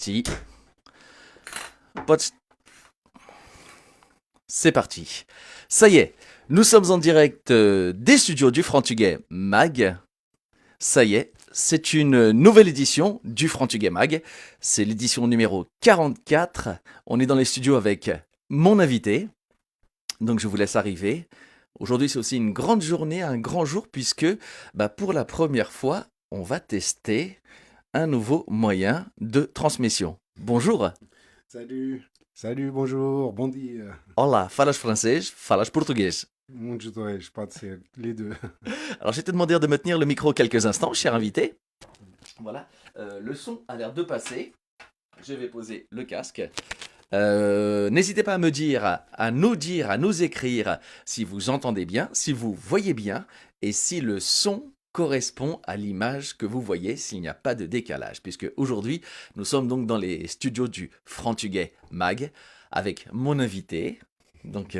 parti. Pod- C'est parti. Ça y est, nous sommes en direct des studios du Frantuguais Mag. Ça y est, c'est une nouvelle édition du Frantuguais Mag. C'est l'édition numéro 44. On est dans les studios avec mon invité. Donc je vous laisse arriver. Aujourd'hui, c'est aussi une grande journée, un grand jour, puisque pour la première fois, on va tester un nouveau moyen de transmission. Bonjour. Salut, bonjour, bom dia. Olá, falas francês, falas português. Muitos dois, pode ser, les deux. Alors, je vais te demander de me tenir le micro quelques instants, cher invité. Voilà, le son a l'air de passer. Je vais poser le casque. N'hésitez pas à me dire, à nous écrire si vous entendez bien, si vous voyez bien et si le son correspond à l'image que vous voyez, s'il n'y a pas de décalage. Puisque aujourd'hui, nous sommes donc dans les studios du Frantuguais Mag avec mon invité. Donc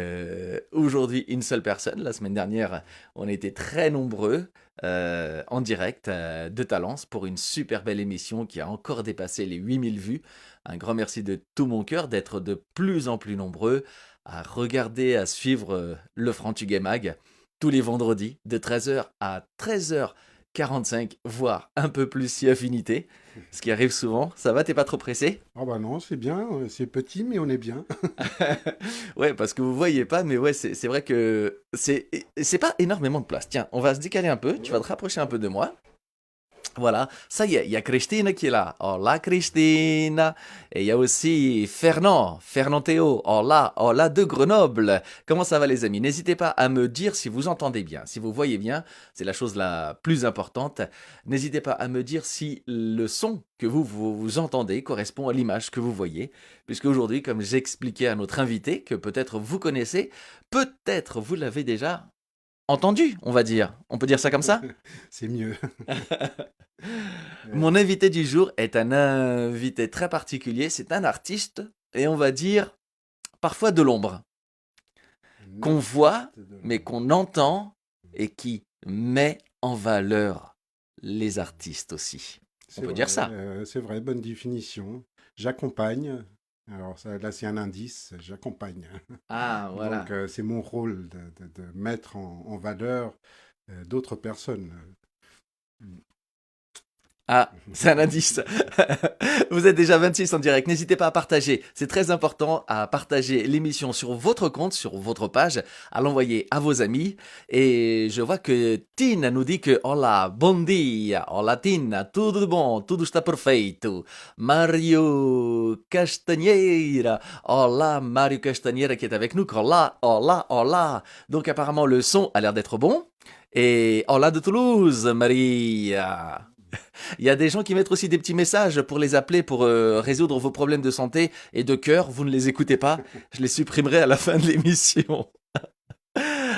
aujourd'hui, une seule personne. La semaine dernière, on était très nombreux en direct de Talence pour une super belle émission qui a encore dépassé les 8000 vues. Un grand merci de tout mon cœur d'être de plus en plus nombreux à regarder, à suivre le Frantuguais Mag tous les vendredis de 13h à 13h45, voire un peu plus si affinité, ce qui arrive souvent. Ça va, t'es pas trop pressé? Ah bah non, c'est bien, c'est petit, mais on est bien. Ouais, parce que vous voyez pas, mais ouais, c'est vrai que c'est pas énormément de place. Tiens, on va se décaler un peu, tu vas te rapprocher un peu de moi. Voilà, ça y est, il y a Christine qui est là. Hola Christine. Et il y a aussi Fernand Théo. Hola de Grenoble. Comment ça va les amis? N'hésitez pas à me dire si vous entendez bien, si vous voyez bien, c'est la chose la plus importante. N'hésitez pas à me dire si le son que vous entendez correspond à l'image que vous voyez. Puisque aujourd'hui, comme j'expliquais à notre invité, que peut-être vous connaissez, peut-être vous l'avez déjà entendu, on va dire. On peut dire ça comme ça? C'est mieux. Mon invité du jour est un invité très particulier, c'est un artiste, et on va dire parfois de l'ombre, Un qu'on voit, artiste de mais l'ombre. qu'on entend, et qui met en valeur les artistes aussi. On peut dire ça. C'est vrai, bonne définition. J'accompagne. Alors ça, là, c'est un indice, j'accompagne. Ah, Donc, voilà. c'est mon rôle de mettre en valeur d'autres personnes. Ah, c'est un indice. Vous êtes déjà 26 en direct. N'hésitez pas à partager. C'est très important à partager l'émission sur votre compte, sur votre page, à l'envoyer à vos amis. Et je vois que Tina nous dit que hola, bon dia, hola Tina, tudo bom, tudo está perfeito. Mario Castanheira, hola Mario Castanheira qui est avec nous. Hola, hola, hola. Donc apparemment le son a l'air d'être bon. Et hola de Toulouse, Maria. Il y a des gens qui mettent aussi des petits messages pour les appeler pour résoudre vos problèmes de santé et de cœur. Vous ne les écoutez pas. Je les supprimerai à la fin de l'émission.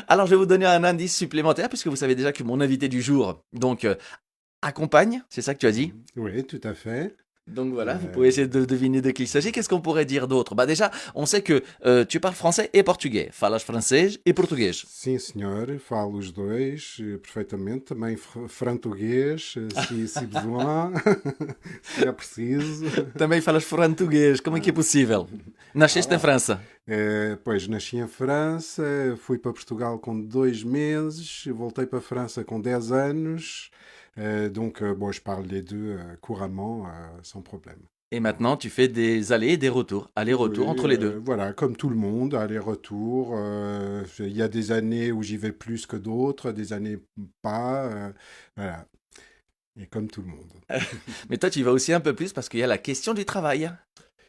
Alors, je vais vous donner un indice supplémentaire puisque vous savez déjà que mon invité du jour, donc, accompagne. C'est ça que tu as dit? Oui, tout à fait. Donc voilà, vous pouvez Euh, essayer de deviner de qui il s'agit. Qu'est-ce qu'on pourrait dire d'autre? Bah déjà, on sait que tu parles français et portugais. Falas francês et português. Sim, senhor, falo os dois perfeitamente, também frantuguês, se besoin, se é preciso. Também falas português. Como é que é Ah, possível? Nasceste em ah, França. pois nasci em França, fui para Portugal com 2 meses, voltei para a França com 10 anos, donc bon, je parle les deux couramment, sans problème. Et maintenant, tu fais des allers et des retours. Oui, Allers-retours entre les deux. voilà, comme tout le monde, aller-retour. Il y a des années où j'y vais plus que d'autres, des années pas. Voilà, et comme tout le monde. Mais toi, tu y vas aussi un peu plus parce qu'il y a la question du travail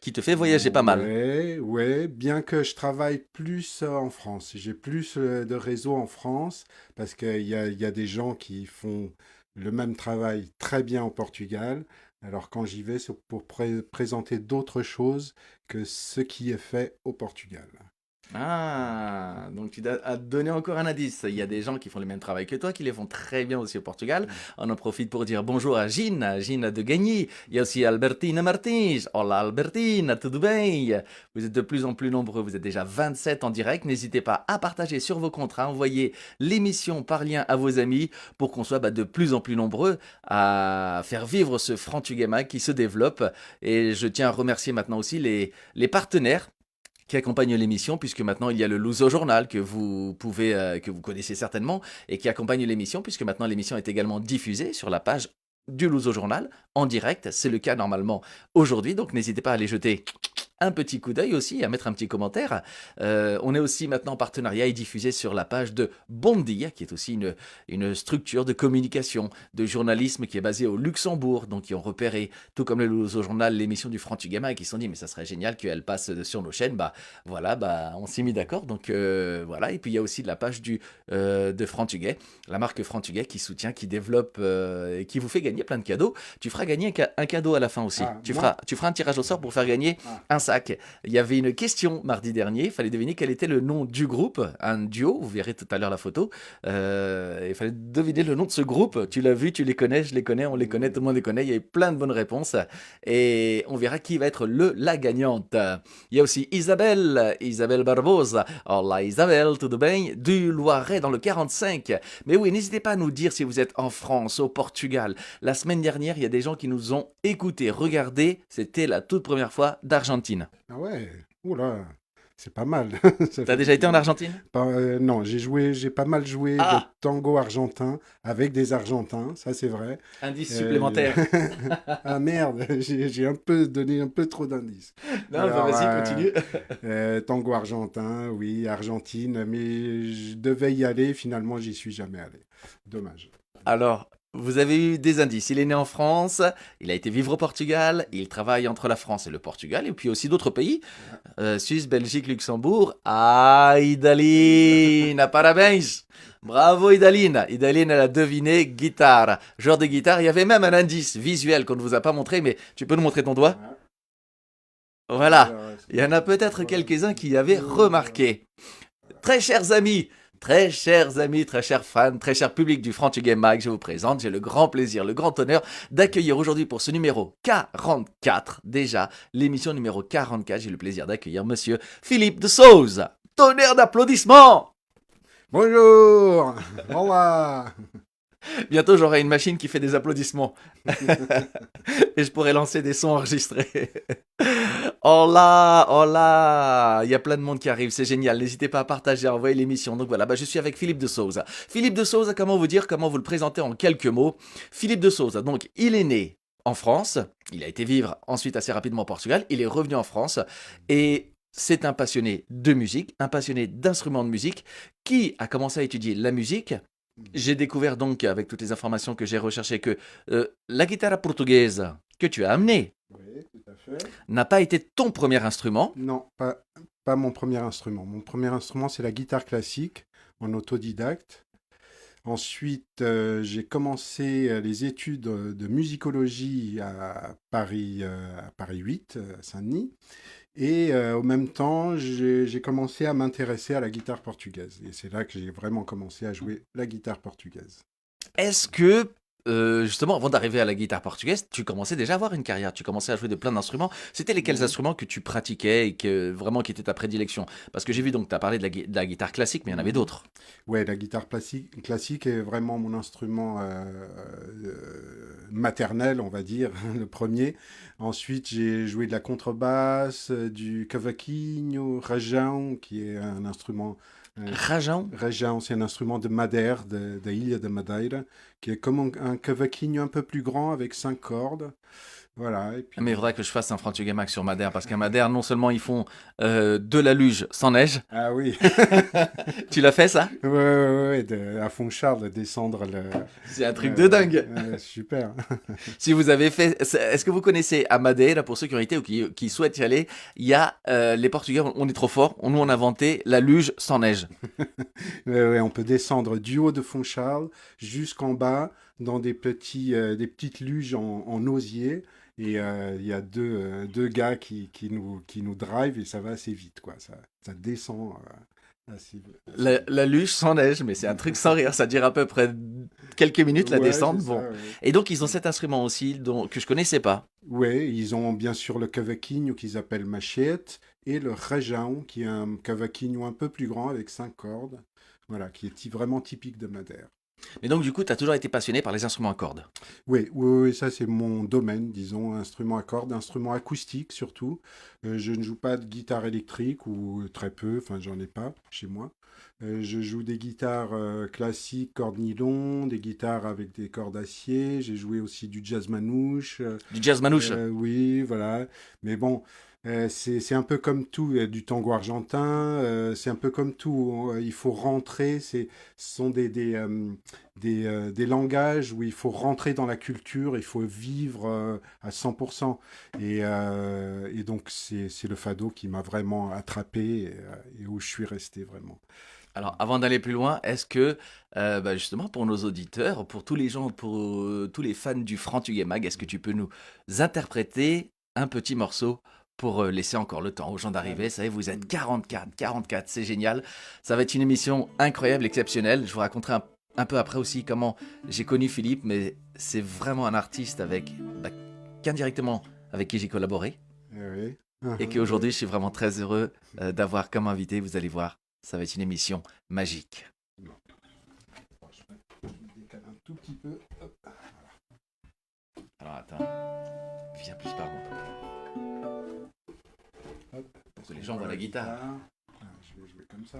qui te fait voyager pas mal. Ouais, ouais, bien que je travaille plus en France. J'ai plus de réseau en France parce qu'il y a des gens qui font le même travail très bien au Portugal. Alors quand j'y vais, c'est pour présenter d'autres choses que ce qui est fait au Portugal. Ah, donc tu as donné encore un indice. Il y a des gens qui font le même travail que toi, qui les font très bien aussi au Portugal. On en profite pour dire bonjour à Gina, Gina de Gagny. Il y a aussi Albertina Martins. Hola Albertina, tudo bem? Vous êtes de plus en plus nombreux, vous êtes déjà 27 en direct. N'hésitez pas à partager sur vos comptes, à envoyer l'émission par lien à vos amis pour qu'on soit de plus en plus nombreux à faire vivre ce Frantuguais Mag qui se développe. Et je tiens à remercier maintenant aussi les partenaires qui accompagne l'émission, puisque maintenant il y a le Luso Journal que vous connaissez certainement, et qui accompagne l'émission, puisque maintenant l'émission est également diffusée sur la page du Luso Journal en direct. C'est le cas normalement aujourd'hui, donc n'hésitez pas à aller jeter un petit coup d'œil aussi, à mettre un petit commentaire. On est aussi maintenant en partenariat et diffusé sur la page de Bondia, qui est aussi une structure de communication, de journalisme qui est basée au Luxembourg, donc qui ont repéré, tout comme le Luso Journal, l'émission du Frantuguema, et qui se sont dit, mais ça serait génial qu'elle passe sur nos chaînes. On s'est mis d'accord, donc voilà. Et puis il y a aussi la page de Frantuguais, la marque Frantuguais qui soutient, qui développe, et qui vous fait gagner plein de cadeaux. Tu feras gagner un cadeau à la fin aussi. Ah, Tu moi? feras un tirage au sort pour faire gagner Ah. un sac. Il y avait une question mardi dernier, il fallait deviner quel était le nom du groupe, un duo, vous verrez tout à l'heure la photo. Il fallait deviner le nom de ce groupe. Tu l'as vu, tu les connais, je les connais, on les connaît, tout le monde les connaît. Il y a eu plein de bonnes réponses et on verra qui va être la gagnante. Il y a aussi Isabelle Barbosa. Hola Isabelle, tudo bem? Du Loiret dans le 45. Mais oui, n'hésitez pas à nous dire si vous êtes en France, au Portugal. La semaine dernière, il y a des gens qui nous ont écoutés, regardez, c'était la toute première fois d'Argentine. Ah ouais, oula, c'est pas mal. Ça T'as fait déjà été en Argentine? Non, j'ai pas mal joué de Ah, tango argentin avec des Argentins, ça c'est vrai. indice Euh, supplémentaire. Ah merde, j'ai un peu donné un peu trop d'indices. Non, Alors, vas-y, continue. tango argentin, oui, Argentine, mais je devais y aller, finalement j'y suis jamais allé. Dommage. Alors, vous avez eu des indices. Il est né en France, il a été vivre au Portugal, il travaille entre la France et le Portugal, et puis aussi d'autres pays, Suisse, Belgique, Luxembourg. Ah, Idalina, parabéns! Bravo Idalina. Idalina, elle a deviné guitare. Genre de guitare, il y avait même un indice visuel qu'on ne vous a pas montré, mais tu peux nous montrer ton doigt? Voilà. Alors, Il y en a peut-être quelques-uns qui avaient remarqué. Très chers amis, très chers fans, très cher public du Frantuguais Mag, je vous présente, j'ai le grand plaisir, le grand honneur d'accueillir aujourd'hui pour ce numéro 44, déjà, l'émission numéro 44, j'ai le plaisir d'accueillir monsieur Philippe de Souza. Tonnerre d'applaudissements! bonjour, au revoir. Bientôt j'aurai une machine qui fait des applaudissements. Et je pourrai lancer des sons enregistrés. Oh là, il y a plein de monde qui arrive, c'est génial. N'hésitez pas à partager, à envoyer l'émission. Donc voilà, je suis avec Philippe de Souza. Philippe de Souza, comment vous le présenter en quelques mots? Philippe de Souza, donc il est né en France, il a été vivre ensuite assez rapidement au Portugal, il est revenu en France et c'est un passionné de musique, un passionné d'instruments de musique qui a commencé à étudier la musique. J'ai découvert donc, avec toutes les informations que j'ai recherchées, que la guitare portugaise que tu as amenée Oui, tout à fait. n'a pas été ton premier instrument. Non, pas mon premier instrument. Mon premier instrument, c'est la guitare classique en autodidacte. Ensuite, j'ai commencé les études de musicologie à Paris 8, à Saint-Denis. Et au même temps, j'ai commencé à m'intéresser à la guitare portugaise. Et c'est là que j'ai vraiment commencé à jouer la guitare portugaise. Est-ce que, justement, avant d'arriver à la guitare portugaise, tu commençais déjà à avoir une carrière, tu commençais à jouer de plein d'instruments. C'était lesquels Oui. instruments que tu pratiquais et vraiment qui étaient ta prédilection? Parce que j'ai vu donc, tu as parlé de la guitare classique, mais il y en avait d'autres. Ouais, la guitare classique est vraiment mon instrument maternel, on va dire, le premier. Ensuite, j'ai joué de la contrebasse, du cavaquinho, rajão, qui est un instrument. Rajão? Rajão, c'est un instrument de Madère, de Ilha de Madeira, qui est comme un cavaquinho un peu plus grand avec 5 cordes. Voilà. Et puis... Mais il faudrait que je fasse un Frantuguais Max sur Madère, parce qu'à Madère, non seulement ils font de la luge sans neige. Ah oui. Tu l'as fait ça? Ouais, à Fontcharles, de descendre le. C'est un truc de dingue. Super. Si vous avez fait, est-ce que vous connaissez à Madeira, pour ceux qui ont été ou qui souhaitent y aller, il y a les Portugais, on est trop forts, nous on a inventé la luge sans neige. Ouais, on peut descendre du haut de Fontcharles jusqu'en bas dans des petites luges en osier. Et il y a deux gars qui nous drive et ça va assez vite, quoi. Ça descend assez, assez vite. La luge sans neige, mais c'est un truc sans rire. Ça dure à peu près quelques minutes la Ouais, c'est descente. ça, Bon. ouais. Et donc, ils ont cet instrument aussi que je connaissais pas. Ouais, ils ont bien sûr le cavaquinho qu'ils appellent machette et le rajão qui est un cavaquinho un peu plus grand avec 5 cordes, voilà, qui est vraiment typique de Madère. Mais donc, du coup, tu as toujours été passionné par les instruments à cordes. Oui, oui, oui, ça c'est mon domaine, disons, instrument à cordes, instrument acoustique surtout. Je ne joue pas de guitare électrique ou très peu, enfin j'en ai pas chez moi. Je joue des guitares classiques, cordes nylon, des guitares avec des cordes acier. J'ai joué aussi du jazz manouche. Du jazz manouche. Oui, voilà. Mais bon, c'est un peu comme tout, du tango argentin. C'est un peu comme tout. Il faut rentrer. Ce sont des langages où il faut rentrer dans la culture. Il faut vivre à 100%. Et donc, c'est le fado qui m'a vraiment attrapé et où je suis resté vraiment. Alors, avant d'aller plus loin, est-ce que, justement, pour nos auditeurs, pour tous les gens, pour tous les fans du Franc Mag, est-ce que tu peux nous interpréter un petit morceau pour laisser encore le temps aux gens d'arriver? Vous savez, vous êtes 44, c'est génial. Ça va être une émission incroyable, exceptionnelle. Je vous raconterai un peu après aussi comment j'ai connu Philippe, mais c'est vraiment un artiste qu'indirectement avec qui j'ai collaboré. Oui. Et qu'aujourd'hui, je suis vraiment très heureux d'avoir comme invité, vous allez voir. Ça va être une émission magique. Bon. Je me décale un tout petit peu. Hop. Alors attends, viens plus par contre. Hop. Pour que les gens voient la guitare. Ah, je vais jouer comme ça.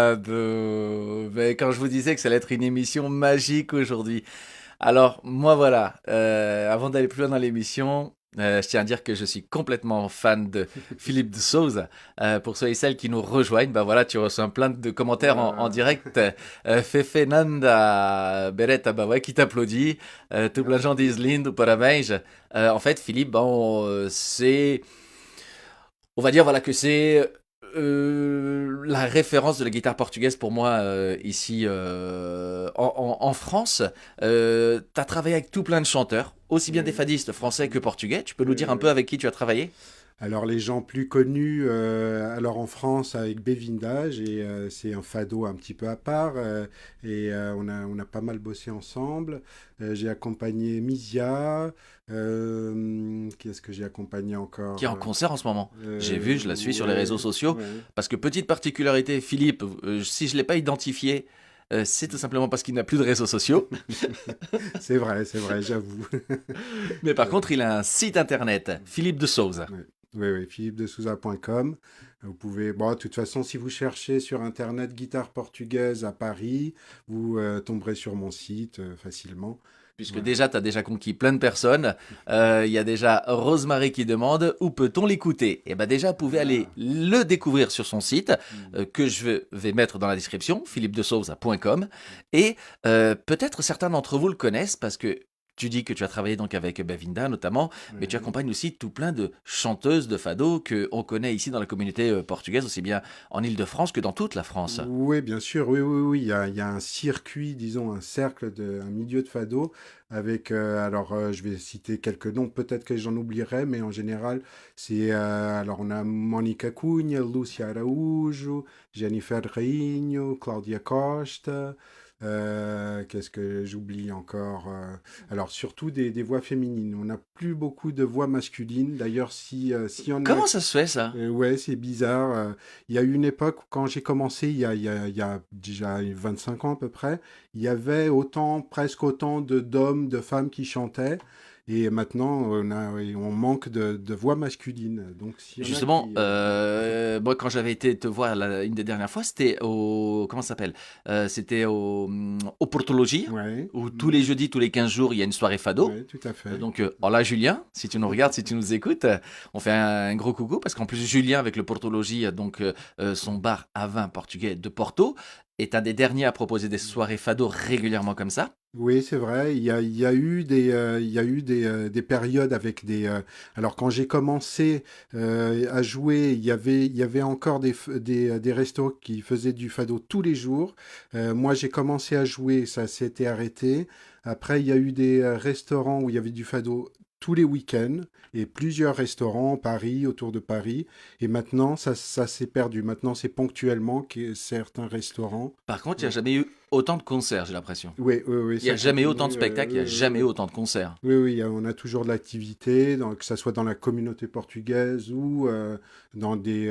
Obrigado. Mais quand je vous disais que ça allait être une émission magique aujourd'hui. Alors, moi voilà, avant d'aller plus loin dans l'émission, je tiens à dire que je suis complètement fan de Philippe de Souza. Pour ceux et celles qui nous rejoignent, ben voilà, tu reçois plein de commentaires en direct. Fefe Nanda Beretta, bah ouais, qui t'applaudit. Tout plein de gens disent lindo, parabéns. En fait, Philippe, bon, on va dire voilà que c'est la référence de la guitare portugaise pour moi ici en France. Tu as travaillé avec tout plein de chanteurs, aussi bien des Oui. fadistes français que portugais. Tu peux nous dire un peu Oui. avec qui tu as travaillé? Alors les gens plus connus, alors en France avec Bévindage, et c'est un fado un petit peu à part, et on a pas mal bossé ensemble. J'ai accompagné Misia, qui est-ce que j'ai accompagné Qui est encore? en concert en ce moment. J'ai vu, je la suis sur les réseaux Ouais, sociaux. ouais. Parce que petite particularité, Philippe, si je ne l'ai pas identifié, c'est tout simplement parce qu'il n'a plus de réseaux sociaux. C'est vrai, j'avoue. Mais par contre, il a un site internet, Philippe de Souza. Ouais. Oui, oui, philippedesouza.com. Vous pouvez, bon, de toute façon, si vous cherchez sur Internet guitare portugaise à Paris, vous tomberez sur mon site facilement. Puisque Voilà. déjà, tu as déjà conquis plein de personnes. Il y a déjà Rosemary qui demande où peut-on l'écouter? Et bien déjà, vous pouvez aller Ah. le découvrir sur son site, Mm. que vais mettre dans la description, philippedesouza.com. Et peut-être certains d'entre vous le connaissent parce que Tu dis que tu as travaillé donc avec Bevinda notamment, mais tu Ouais. accompagnes aussi tout plein de chanteuses de fado que on connaît ici dans la communauté portugaise, aussi bien en Île-de-France que dans toute la France. Oui, bien sûr, oui, oui, oui. Il y a un circuit, disons, un milieu de fado avec, je vais citer quelques noms, peut-être que j'en oublierai, mais en général, alors on a Mónica Cunha, Lúcia Araújo, Jennifer Rainho, Cláudia Costa, qu'est-ce que j'oublie encore? Alors, surtout des voix féminines. On n'a plus beaucoup de voix masculines. D'ailleurs, si on a Comment ça se fait ça? ouais, c'est bizarre. Il y a eu une époque, quand j'ai commencé, il y a déjà 25 ans à peu près, il y avait presque autant d'hommes, de femmes qui chantaient. Et maintenant, on manque de voix masculines. Donc, s'il y en a Justement, qui... moi quand j'avais été te voir une des dernières fois, c'était au comment ça s'appelle? C'était au Portologie, Ouais, où tous les jeudis, tous les 15 jours, il y a une soirée fado. ouais, tout à fait. Donc, hola Julien, si tu nous regardes, si tu nous écoutes, on fait un gros coucou parce qu'en plus Julien avec le Portologie, son bar à vin portugais de Porto, est un des derniers à proposer des soirées fado régulièrement comme ça. Oui, c'est vrai. Il y a eu des périodes avec alors, quand j'ai commencé à jouer, il y avait encore des restos qui faisaient du fado tous les jours. Moi, j'ai commencé à jouer, ça s'était arrêté. Après, il y a eu des restaurants où il y avait du fado tous les week-ends et plusieurs restaurants, Paris, autour de Paris. Et maintenant, ça s'est perdu. Maintenant, c'est ponctuellement certains restaurants. Par contre, il n'y a jamais eu autant de concerts, j'ai l'impression. Oui, oui, oui, Il n'y a ça jamais eu autant de continue. spectacles, il n'y a jamais eu autant de concerts. Oui, oui, on a toujours de l'activité, que ce soit dans la communauté portugaise ou dans des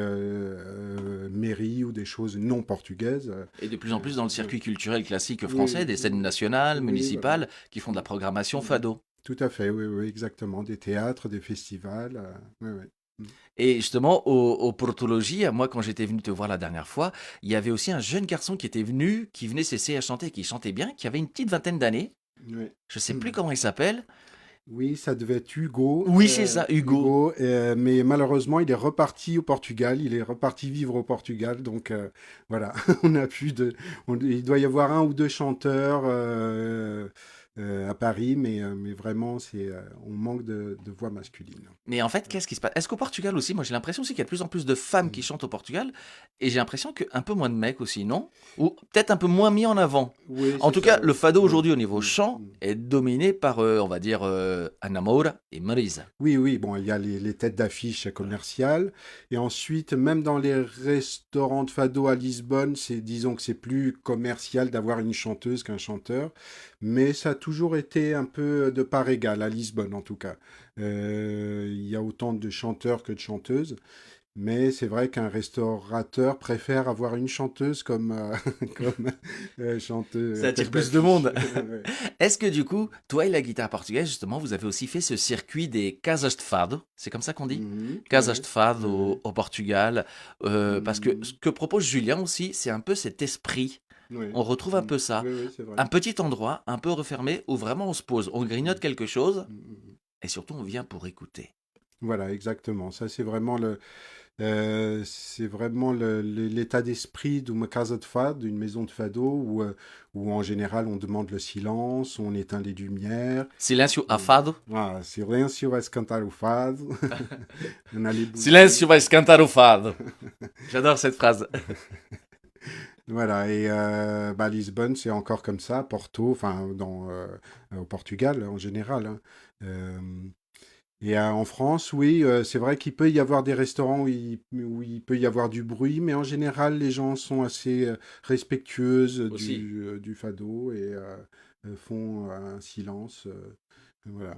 mairies ou des choses non portugaises. Et de plus en plus dans le circuit culturel classique français, Oui, des scènes nationales, oui, voilà. municipales, qui font de la programmation fado. Tout à fait, oui, oui, exactement. Des théâtres, des festivals. Oui, oui. Et justement, au Portologie, moi, quand j'étais venu te voir la dernière fois, il y avait aussi un jeune garçon qui était venu, qui venait s'essayer à chanter, qui chantait bien, qui avait une petite vingtaine d'années. Oui. Je sais plus comment il s'appelle. Oui, ça devait être Hugo. Oui, c'est ça, Hugo. Hugo, mais malheureusement, il est reparti au Portugal. Il est reparti vivre au Portugal. Donc voilà, on n'a plus il doit y avoir un ou deux chanteurs à Paris, mais vraiment, on manque de voix masculines. Mais en fait, qu'est-ce qui se passe? Est-ce qu'au Portugal aussi, moi j'ai l'impression aussi qu'il y a de plus en plus de femmes qui chantent au Portugal, et j'ai l'impression qu'un peu moins de mecs aussi, non? Ou peut-être un peu moins mis en avant. Oui, En c'est tout cas, ça. le fado Oui. aujourd'hui au niveau Mm, chant mm. est dominé par, on va dire, Ana Moura et Marisa. Oui, oui, bon, il y a les têtes d'affiche commerciales. Et ensuite, même dans les restaurants de fado à Lisbonne, disons que c'est plus commercial d'avoir une chanteuse qu'un chanteur. Mais ça a toujours été un peu de part égale, à Lisbonne en tout cas. Il y a autant de chanteurs que de chanteuses. Mais c'est vrai qu'un restaurateur préfère avoir une chanteuse comme Ça attire tête plus de d'affiche. monde. Ouais. Est-ce que du coup, toi et la guitare portugaise, justement, vous avez aussi fait ce circuit des casas de fado? C'est comme ça qu'on dit? Mhm, Casas ouais, de fado ouais. au Portugal. Parce que ce Mhm, que propose Julien aussi, c'est un peu cet esprit. ouais. On retrouve un Mhm. peu ça. Oui, oui, c'est vrai. Un petit endroit, un peu refermé, où vraiment on se pose, on grignote quelque chose, Mhm. et surtout on vient pour écouter. Voilà, exactement. Ça, c'est vraiment l'état d'esprit d'une casa de fado, d'une maison de fado, où en général on demande le silence, on éteint les lumières. Silêncio a Mm. fado. Ah, silêncio vai-se cantar o fado. On a les Silêncio bougies. vai cantar o fado. J'adore cette phrase. Voilà, et Lisbonne, c'est encore comme ça, Porto, enfin, au Portugal en général, hein. Euh, en France, oui, c'est vrai qu'il peut y avoir des restaurants où il peut y avoir du bruit, mais en général, les gens sont assez respectueuses Aussi. du fado et font un silence. Voilà.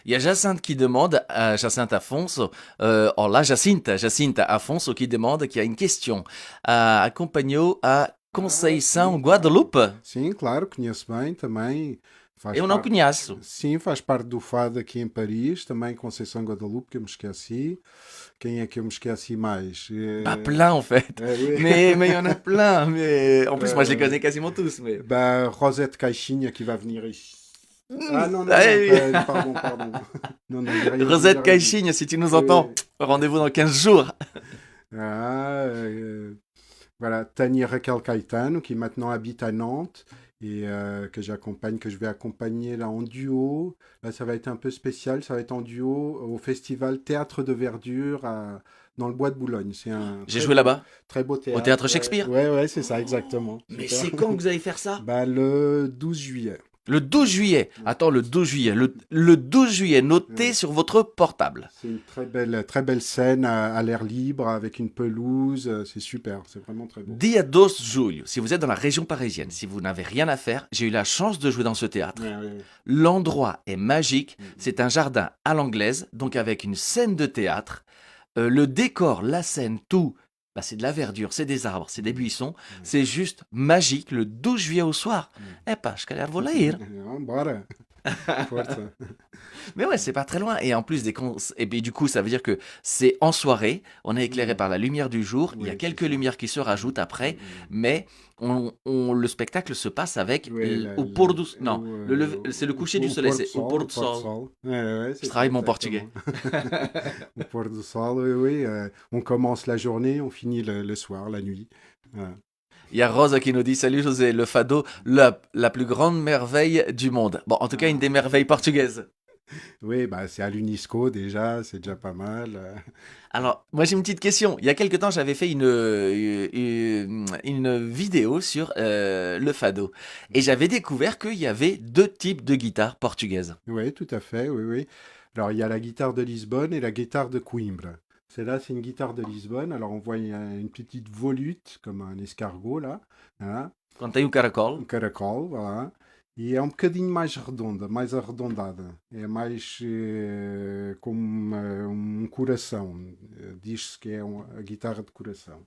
Il y a Jacinthe qui demande à Jacinthe Afonso, oh là, Jacinta Afonso qui demande, qui a une question. Acompanhou a Conceição Sim, claro. Guadalupe? Sim, claro, conheço bem também. Faz Eu não parte, conheço. sim, faz parte do fado aqui em Paris, também Conceição Guadalupe, que eu me esqueci. Quem é que eu me esqueci mais? Pas plein en fait. Oui. Mais il y en a plein. Mais en plus, moi je les Euh, connais quasiment tous. Mais... Rosette Caixinha qui va venir ici. Ah non, non, non, Hey, pardon, pardon. Non, non, j'ai rien dit, j'ai Rosette rien dit. Caixinha, si tu nous Oui, entends, oui. rendez-vous dans 15 jours. Ah, voilà, Tania Raquel Caetano, qui maintenant habite à Nantes. et que j'accompagne, que je vais accompagner là en duo. Là, ça va être un peu spécial, ça va être en duo au festival Théâtre de Verdure dans le Bois de Boulogne. C'est un J'ai joué là-bas, très beau au théâtre. théâtre Shakespeare. Ouais, ouais, c'est ça, Oh, exactement. mais Super. c'est quand que vous allez faire ça? Bah, le 12 juillet. Le 12 juillet. Attends, le 12 juillet. Le 12 juillet, notez Ouais. sur votre portable. C'est une très belle scène à l'air libre avec une pelouse. C'est super, c'est vraiment très beau. Dia 12 julho, si vous êtes dans la région parisienne, si vous n'avez rien à faire, j'ai eu la chance de jouer dans ce théâtre. Ouais, ouais, ouais. L'endroit est magique. C'est un jardin à l'anglaise, donc avec une scène de théâtre. Le décor, la scène, tout, bah, c'est de la verdure, c'est des arbres, c'est des buissons. C'est juste magique le 12 juillet au soir. Eh pas, je calhar vou lá ir. Bora. Forza. Mais ouais, c'est pas très loin. Et en plus, et puis du coup, ça veut dire que c'est en soirée, on est éclairé par la lumière du jour. Il y a Oui, quelques c'est ça. lumières qui se rajoutent après, mais le spectacle se passe avec Oui, au pôr do... Non, c'est le coucher du au soleil, pôr du c'est au sol, pôr au du pôr du sol. sol. Ouais, ouais, Je c'est travaille ça, mon portugais. exactement. Au pôr du sol, oui, oui. On commence la journée, on finit le soir, la nuit. Voilà. Il y a Rosa qui nous dit: Salut José, le fado, la plus grande merveille du monde. Bon, en tout cas, une des merveilles portugaises. Oui, bah, c'est à l'UNESCO déjà, c'est déjà pas mal. Alors, moi j'ai une petite question. Il y a quelque temps, j'avais fait une vidéo sur le fado. Et j'avais découvert qu'il y avait deux types de guitares portugaises. Oui, tout à fait, oui, oui. Alors, il y a la guitare de Lisbonne et la guitare de Coimbra. Celle-là, c'est une guitare de Lisbonne. Alors, on voit une petite volute, comme un escargot, là. Voilà. Quand tem o caracol, Caracol, voilà. E é um bocadinho mais redonda, mais arredondada. É mais como coração. Diz-se que é a guitarra de coração.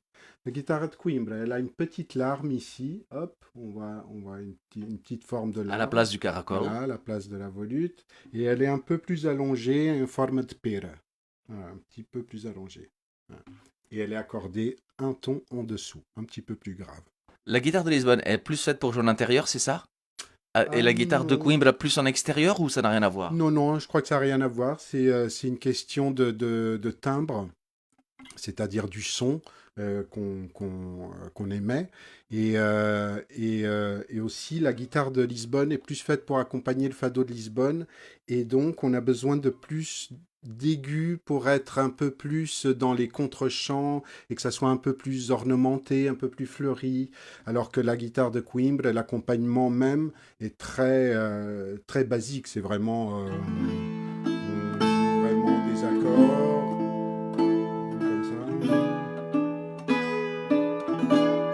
A guitare de Coimbra, elle a une petite larme ici. Hop, on voit une petite forme de à la larme. place du caracol. Voilà, à la place de la volute. Et elle est un peu plus allongée, en forme de pera. Voilà, un petit peu plus allongée. Voilà. Et elle est accordée un ton en dessous, un petit peu plus grave. La guitare de Lisbonne est plus faite pour jouer en intérieur, c'est ça? Et la guitare de Non. Coimbra plus en extérieur ou ça n'a rien à voir? Non, non, je crois que ça n'a rien à voir. C'est une question de timbre, c'est-à-dire du son qu'on émet. Et aussi, la guitare de Lisbonne est plus faite pour accompagner le fado de Lisbonne. Et donc, on a besoin de plus d'aigus pour être un peu plus dans les contre-champs et que ça soit un peu plus ornementé, un peu plus fleuri. Alors que la guitare de Coimbra, l'accompagnement même est très basique. C'est vraiment, on joue vraiment des accords comme ça.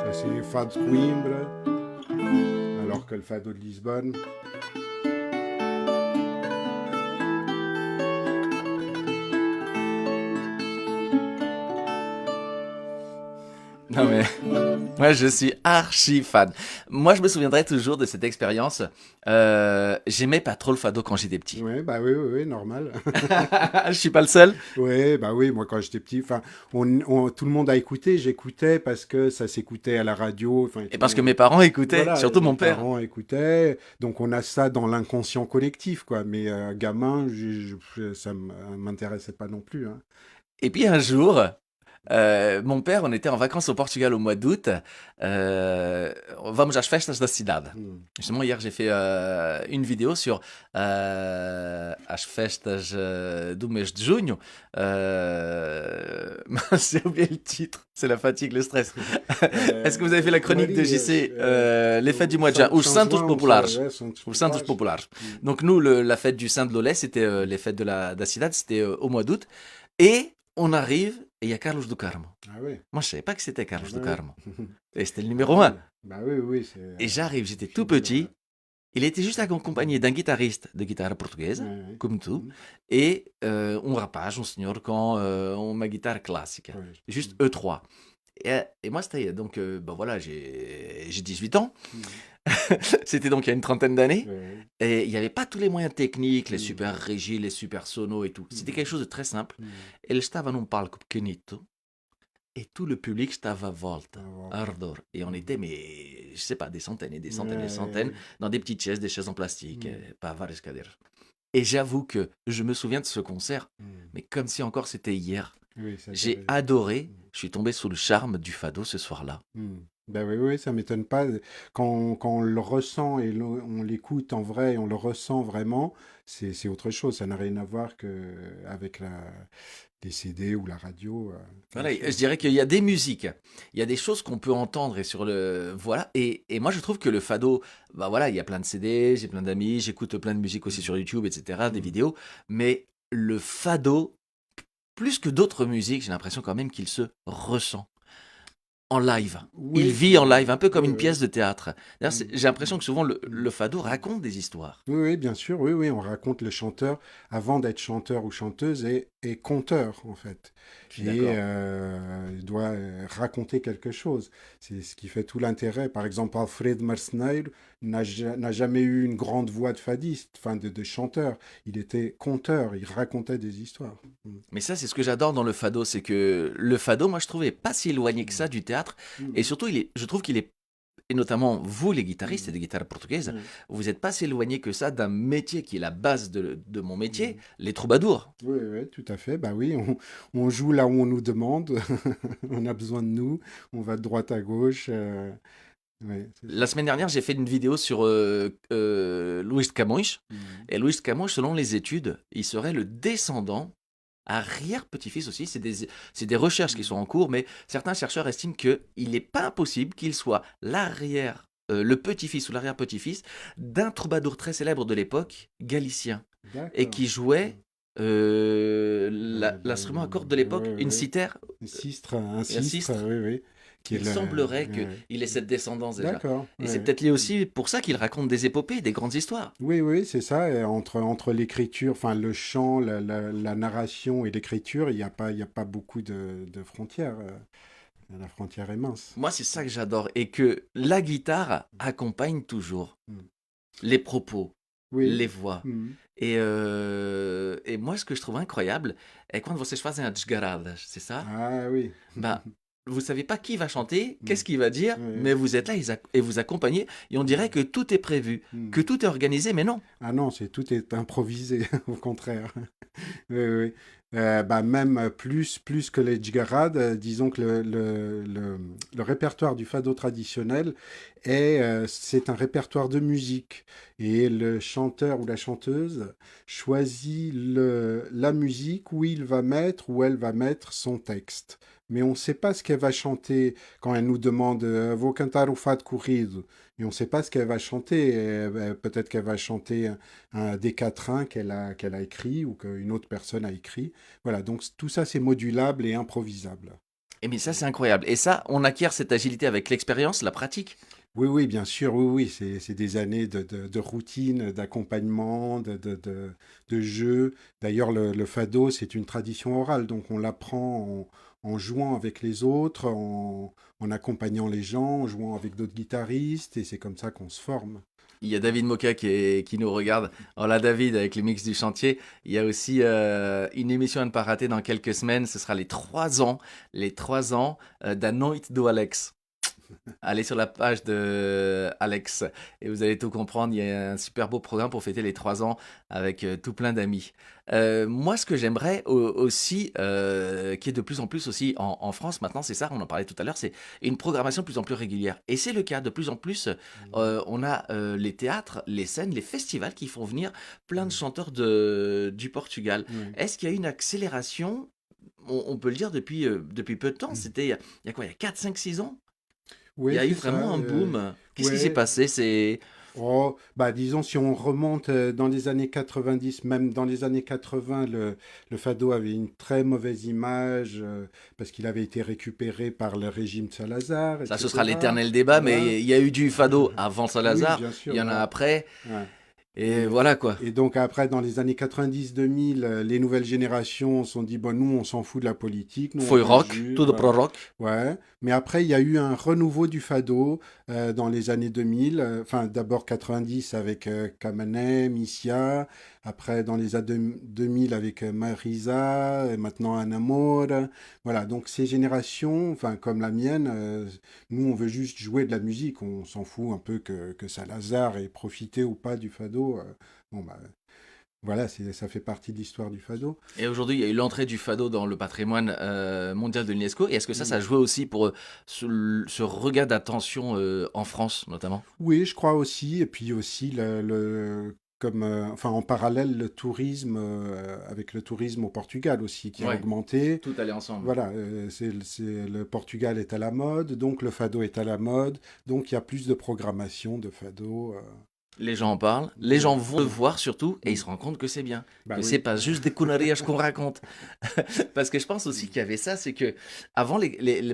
Ça, c'est le fado de Coimbra. Alors que le fado de Lisbonne, Non mais, moi je suis archi fan. Moi je me souviendrai toujours de cette expérience. J'aimais pas trop le fado quand j'étais petit. ouais, bah oui, oui, oui, normal. Je suis pas le seul. Ouais, bah oui, moi quand j'étais petit, enfin, tout le monde a écouté, j'écoutais parce que ça s'écoutait à la radio. Enfin, Et parce que mes parents écoutaient, voilà, surtout mon mes père. parents écoutaient, donc on a ça dans l'inconscient collectif, quoi. Mais gamin, ça m'intéressait pas non plus, hein. Et puis un jour, mon père, on était en vacances au Portugal au mois d'août. Vamos às festas da cidade. Justement, hier, j'ai fait une vidéo sur as festas do mês de junho. J'ai oublié le titre. C'est la fatigue, le stress. Est-ce que vous avez fait la chronique de JC les fêtes du mois de juin, os Santos Populares. Os Santos Populares. Donc nous, la fête du Saint de Lolé, c'était les fêtes de la Cidade, c'était au mois d'août. Et on arrive et il y a Carlos do Carmo. Ah oui. Moi, je savais pas que c'était Carlos do Ouais. Carmo. Et c'était le numéro 1. Bah oui, oui. C'est, Et j'arrive, j'étais tout petit. Il était juste accompagné d'un guitariste de guitare portugaise, ouais. comme tout, et rapaz, senhor com uma guitare clássica. Ouais. Juste eux trois. Et moi, c'était donc, ben voilà, j'ai 18 ans. C'était donc il y a une trentaine d'années. Ouais. Et il n'y avait pas tous les moyens techniques, les super régies, les super sonos et tout. C'était quelque chose de très simple. Ele estava num palco pequenito et tout le public estava à volta, à redor. Et on était, mais je sais pas, des centaines et des centaines et des centaines, dans des petites chaises, des chaises en plastique, pas várias cadeiras. Et j'avoue que je me souviens de ce concert, mais comme si encore c'était hier. Oui, ça J'ai devait- adoré, je suis tombé sous le charme du fado ce soir-là. Ben oui, oui, ça m'étonne pas. Quand on le ressent et on l'écoute en vrai, on le ressent vraiment, c'est autre chose. Ça n'a rien à voir que avec les CD ou la radio, bien Voilà, sûr. je dirais qu'il y a des musiques, il y a des choses qu'on peut entendre et sur le voilà et moi je trouve que le fado, bah voilà, il y a plein de CD, j'ai plein d'amis, j'écoute plein de musique aussi Mm, sur YouTube, et cetera, des mm. vidéos, mais le fado, plus que d'autres musiques, j'ai l'impression quand même qu'il se ressent en live. Il Oui, vit en live, un peu comme oui, une oui. pièce de théâtre. D'ailleurs, Mm, j'ai l'impression mm, que souvent mm, le fado mm. raconte des histoires. Oui, oui, bien sûr, oui, oui, on raconte le chanteur avant d'être chanteur ou chanteuse et conteur en fait. Je suis Et d'accord. il doit raconter quelque chose. C'est ce qui fait tout l'intérêt. Par exemple, Alfred Mersneider n'a jamais eu une grande voix de fadiste, enfin de chanteur. Il était conteur, il racontait des histoires. Mm, Mais ça, c'est ce que j'adore dans le fado, c'est que le fado, moi, je trouvais pas si éloigné que mm, ça du théâtre. Et mm, surtout, je trouve qu'il est, et notamment vous, les guitaristes et mm, des guitares portugaises, mm, vous n'êtes pas si éloigné que ça d'un métier qui est la base de mon métier, mm. les troubadours. Oui, oui, tout à fait. Bah oui, on joue là où on nous demande. On a besoin de nous. On va de droite à gauche. Oui, c'est ça. La semaine dernière, j'ai fait une vidéo sur Luis Camões. Mhm. Et Luis Camões, selon les études, il serait le descendant, arrière-petit-fils aussi, c'est des recherches qui sont Mhm. en cours, mais certains chercheurs estiment qu'il n'est pas impossible qu'il soit le petit-fils ou l'arrière-petit-fils d'un troubadour très célèbre de l'époque, galicien, et D'accord. qui jouait l'instrument à cordes de l'époque, Ouais, une ouais. cithare Un et un sistre, sistre. oui, oui. Qui est Il le. semblerait Ouais. qu'il ait cette descendance déjà. D'accord. Et c'est Ouais. peut-être lié aussi pour ça qu'il raconte des épopées, des grandes histoires. Oui, oui, c'est ça. Et entre l'écriture, enfin le chant, la narration et l'écriture, il y a pas beaucoup de frontières. La frontière est mince. Moi, c'est ça que j'adore. Et que la guitare accompagne toujours Mm. les propos, Oui. les voix. Mm. Et moi, ce que je trouve incroyable, est quand vocês fazem a desgarada, c'est ça? Ah oui. Bah, vous savez pas qui va chanter, Mm. qu'est-ce qu'il va dire, Ouais. mais vous êtes là et vous accompagnez, et on dirait Mm. que tout est prévu, que Mm. tout est organisé, mais non. Ah non, tout est improvisé, au contraire. Oui, oui. Bah même plus que les djgarad, disons que le répertoire du fado traditionnel c'est un répertoire de musique. Et le chanteur ou la chanteuse choisit la musique où elle va mettre son texte. Mais on ne sait pas ce qu'elle va chanter quand elle nous demande Vou cantar o fado corrido. Et on ne sait pas ce qu'elle va chanter. Peut-être qu'elle va chanter des quatrains qu'elle a écrit ou qu'une autre personne a écrit. Voilà, donc tout ça c'est modulable et improvisable. Et mais ça, c'est incroyable. Et ça, on acquiert cette agilité avec l'expérience, la pratique. Oui, oui, bien sûr, oui, oui, c'est des années de routine, d'accompagnement, de jeu. D'ailleurs, le fado, c'est une tradition orale, donc on l'apprend en jouant avec les autres, en accompagnant les gens, en jouant avec d'autres guitaristes, et c'est comme ça qu'on se forme. Il y a David Moka qui nous regarde. Voilà David avec le mix du chantier. Il y a aussi une émission à ne pas rater dans quelques semaines. Ce sera les 3 ans d'Anoit do Alex. Allez sur la page de Alex et vous allez tout comprendre. Il y a un super beau programme pour fêter les 3 ans avec tout plein d'amis. Moi, ce que j'aimerais aussi, qui est de plus en plus aussi en France maintenant, c'est ça, on en parlait tout à l'heure, c'est une programmation de plus en plus régulière. Et c'est le cas, de plus en plus, Mhm. on a les théâtres, les scènes, les festivals qui font venir plein de Mhm. chanteurs du Portugal. Oui. Est-ce qu'il y a une accélération? On peut le dire depuis peu de temps, c'était il y a quoi, il y a 4, 5, 6 ans? Il y Oui, a eu c'est ça. vraiment un boom. Qu'est-ce qui s'est Ouais. passé? C'est Oh, bah disons, si on remonte dans les années 90, même dans les années 80, le fado avait une très mauvaise image parce qu'il avait été récupéré par le régime de Salazar, ça, ce sera etc. l'éternel débat, Voilà. mais il y a eu du fado avant Oui, Salazar, bien il sûr, y en a voilà. après, Ouais. et Et, voilà quoi. et donc après, dans les années 90-2000, les nouvelles générations se sont dit, bon, nous, on s'en fout de la politique, nous, on Foi veut rock, juste... tudo pro Voilà. rock. Ouais. Mais après, il y a eu un renouveau du fado dans les années 2000. Enfin, d'abord 90 avec Kamanem, Missia. Après, dans les années 2000 avec Marisa, et maintenant Anamor. Voilà, donc ces générations, enfin, comme la mienne, nous, on veut juste jouer de la musique. On s'en fout un peu que Salazar ait profité ou pas du fado. Bon, bah, Voilà, ça fait partie de l'histoire du fado. Et aujourd'hui, il y a eu l'entrée du fado dans le patrimoine mondial de l'UNESCO. Et est-ce que ça jouait aussi pour ce regain d'attention en France, notamment? Oui, je crois aussi. Et puis aussi, comme, enfin, en parallèle, le tourisme, avec le tourisme au Portugal aussi, qui a Ouais, augmenté. tout allait ensemble. Voilà, le Portugal est à la mode, donc le fado est à la mode, donc il y a plus de programmation de fado. Les gens en parlent, les gens Voilà. vont le voir surtout, et ils Mm. se rendent compte que c'est bien, Bah que c'est oui. pas juste des conneries qu'on raconte. Parce que je pense aussi qu'il y avait ça, c'est que avant,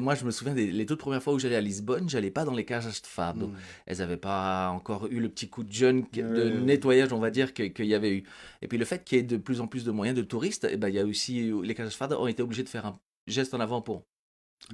moi je me souviens les toutes premières fois où j'allais à Lisbonne, j'allais pas dans les cages de fado. Mm. Elles n'avaient pas encore eu le petit coup de jeune, de Ouais. nettoyage, on va dire, qu'il y avait eu. Et puis le fait qu'il y ait de plus en plus de moyens de touristes, eh ben, il y a aussi, les cages de fado ont été obligés de faire un geste en avant pour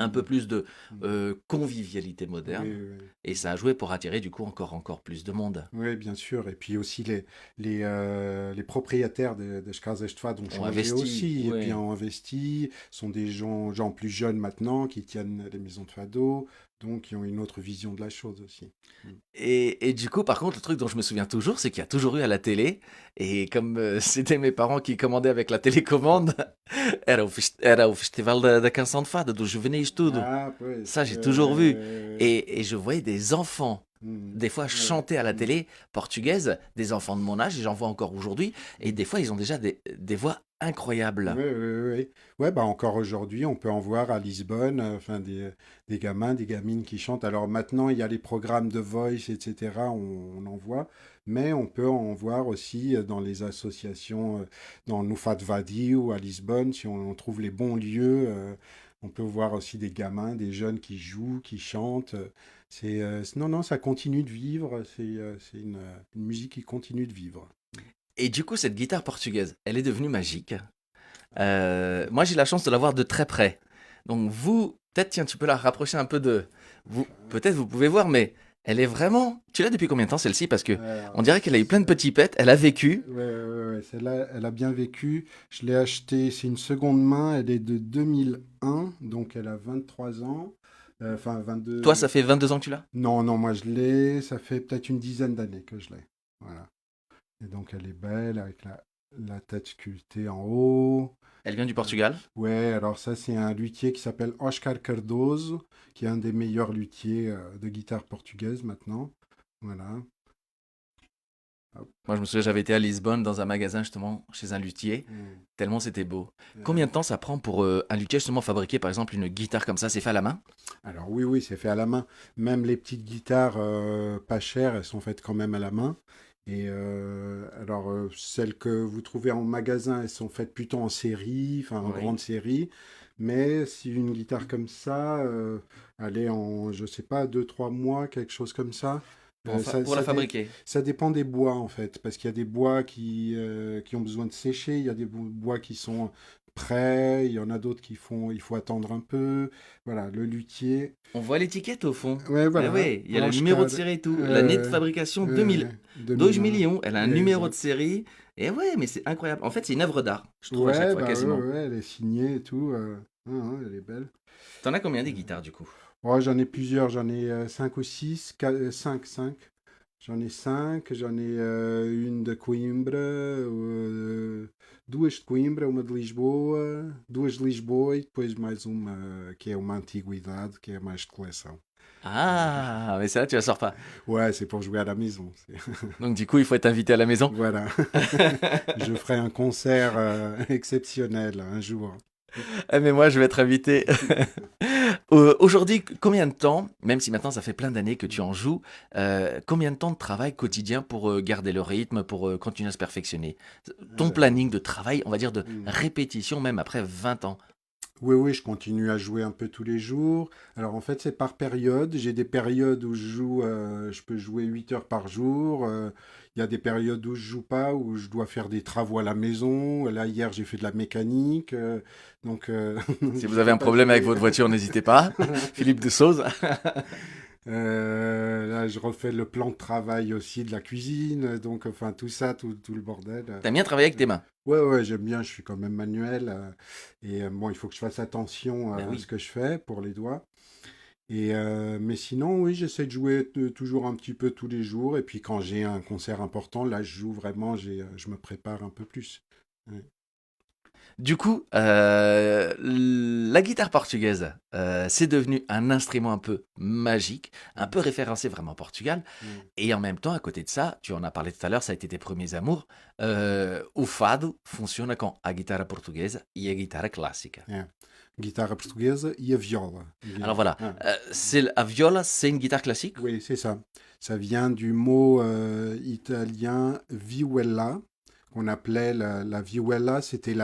un peu Mm. plus de Mm. convivialité Oui, moderne. oui. Et ça a joué pour attirer du coup encore plus de monde. Oui, bien sûr. Et puis aussi, les propriétaires de Casas de Fado ont On changé investit, aussi, et puis oui. ont investi, sont des gens plus jeunes maintenant qui tiennent les maisons de Fado, donc qui ont une autre vision de la chose aussi. Mm. Et du coup, par contre, le truc dont je me souviens toujours, c'est qu'il y a toujours eu à la télé, et comme c'était mes parents qui commandaient avec la télécommande, era o Festival da Canção de Fada, dos Juvenis Tudo. Ah, oui. Ça, j'ai toujours vu. Et je voyais des enfants, Mm. des fois, Ouais. chanter à la Mm. télé portugaise, des enfants de mon âge, et j'en vois encore aujourd'hui, et des fois, ils ont déjà des voix incroyables. Oui, oui, oui. Ouais, bah encore aujourd'hui, on peut en voir à Lisbonne, enfin des gamins, des gamines qui chantent. Alors maintenant, il y a les programmes de Voice, etc. On en voit, mais on peut en voir aussi dans les associations, dans Nufat Vadi ou à Lisbonne, si on trouve les bons lieux. On peut voir aussi des gamins, des jeunes qui jouent, qui chantent. Non, non, ça continue de vivre. C'est une musique qui continue de vivre. Et du coup, cette guitare portugaise, elle est devenue magique. Moi, j'ai la chance de la voir de très près. Donc vous, peut-être, tiens, tu peux la rapprocher un peu de... Vous, peut-être vous pouvez voir, mais elle est vraiment... Tu l'as depuis combien de temps, celle-ci? Parce que on dirait qu'elle a eu plein de petits pets, elle a vécu. Ouais, ouais, celle-là, elle a bien vécu. Je l'ai achetée, c'est une seconde main, elle est de 2001, donc elle a 23 ans. Enfin, Toi, 22. ça fait 22 ans que tu l'as? Non, non, moi je l'ai, ça fait peut-être une dizaine d'années que je l'ai. Voilà. Et donc elle est belle avec la tête sculptée en haut. Elle vient du Portugal. Ouais, alors ça, c'est un luthier qui s'appelle Oscar Cardoso, qui est un des meilleurs luthiers de guitare portugaise maintenant. Voilà. Hop. Moi, je me souviens, j'avais été à Lisbonne dans un magasin, justement, chez un luthier, Mm. tellement c'était beau. Euh, Combien de temps ça prend pour un luthier, justement, fabriquer, par exemple, une guitare comme ça? C'est fait à la main? Alors oui, oui, c'est fait à la main. Même les petites guitares pas chères, elles sont faites quand même à la main. Et alors, celles que vous trouvez en magasin, elles sont faites plutôt en série, enfin en Oui. grande série. Mais si une guitare comme ça, elle est en, je sais pas, 2, 3 mois, quelque chose comme ça. Pour la fabriquer. Ça dépend des bois en fait, parce qu'il y a des bois qui ont besoin de sécher, il y a des bois qui sont prêts, il y en a d'autres il faut attendre un peu. Voilà, le luthier. On voit l'étiquette au fond. Ouais, Eh voilà. oui, il y a le numéro de Oscar, série et tout. L'année de fabrication 2000. 2 2001. millions. Elle a un numéro de Exact. série. Et ouais, mais c'est incroyable. En fait, c'est une œuvre d'art, je trouve à chaque Ouais, fois, bah ouais, quasiment. ouais, elle est signée et tout. Elle est belle. T'en as combien des guitares du coup? Oh, j'en ai plusieurs, j'en ai 5 ou 6, 5. J'en ai 5, j'en ai une de Coimbra, duas de Coimbra, uma de Lisboa, duas de Lisboa e depois mais uma que é uma antiguidade, que é mais de coleção. Ah, mais ça, tu la sors pas. Ouais, c'est pour jouer à la maison. Donc du coup, il faut être invité à la maison. Voilà. Je ferai un concert exceptionnel un jour. Ah, mais moi, je vais être invité. Aujourd'hui, combien de temps, même si maintenant ça fait plein d'années que tu en joues, combien de temps de travail quotidien pour garder le rythme, pour continuer à se perfectionner? Ton planning de travail, on va dire de Hmm. répétition, même après 20 ans. Oui, oui, je continue à jouer un peu tous les jours. Alors en fait, c'est par période. J'ai des périodes où je peux jouer 8 heures par jour. Il y a des périodes où je joue pas, où je dois faire des travaux à la maison. Là, hier, j'ai fait de la mécanique. Donc, Si je vous avez peux un pas problème avec jouer. votre voiture, n'hésitez pas. Philippe de Sauze. Là, je refais le plan de travail aussi de la cuisine. Donc, enfin, tout ça, tout le bordel. T'aimes bien travailler avec tes mains? Ouais, ouais, j'aime bien, je suis quand même manuel. Et bon, il faut que je fasse attention Ben à ce oui. que je fais pour les doigts. Mais sinon, oui, j'essaie de jouer toujours un petit peu tous les jours. Et puis quand j'ai un concert important, là, je joue vraiment, je me prépare un peu plus. Ouais. Du coup, la guitare portugaise, c'est devenu un instrument un peu magique, un peu référencé vraiment au Portugal. Mm. Et en même temps, à côté de ça, tu en as parlé tout à l'heure, ça a été tes premiers amours. O fado funciona com a guitarra portuguesa e a guitarra clássica. É. Guitarra portuguesa e a viola. Alors voilà, Ah, la viola, c'est une guitare classique. oui, c'est ça. Ça vient du mot italien vihuela, qu'on appelait la vihuela. C'était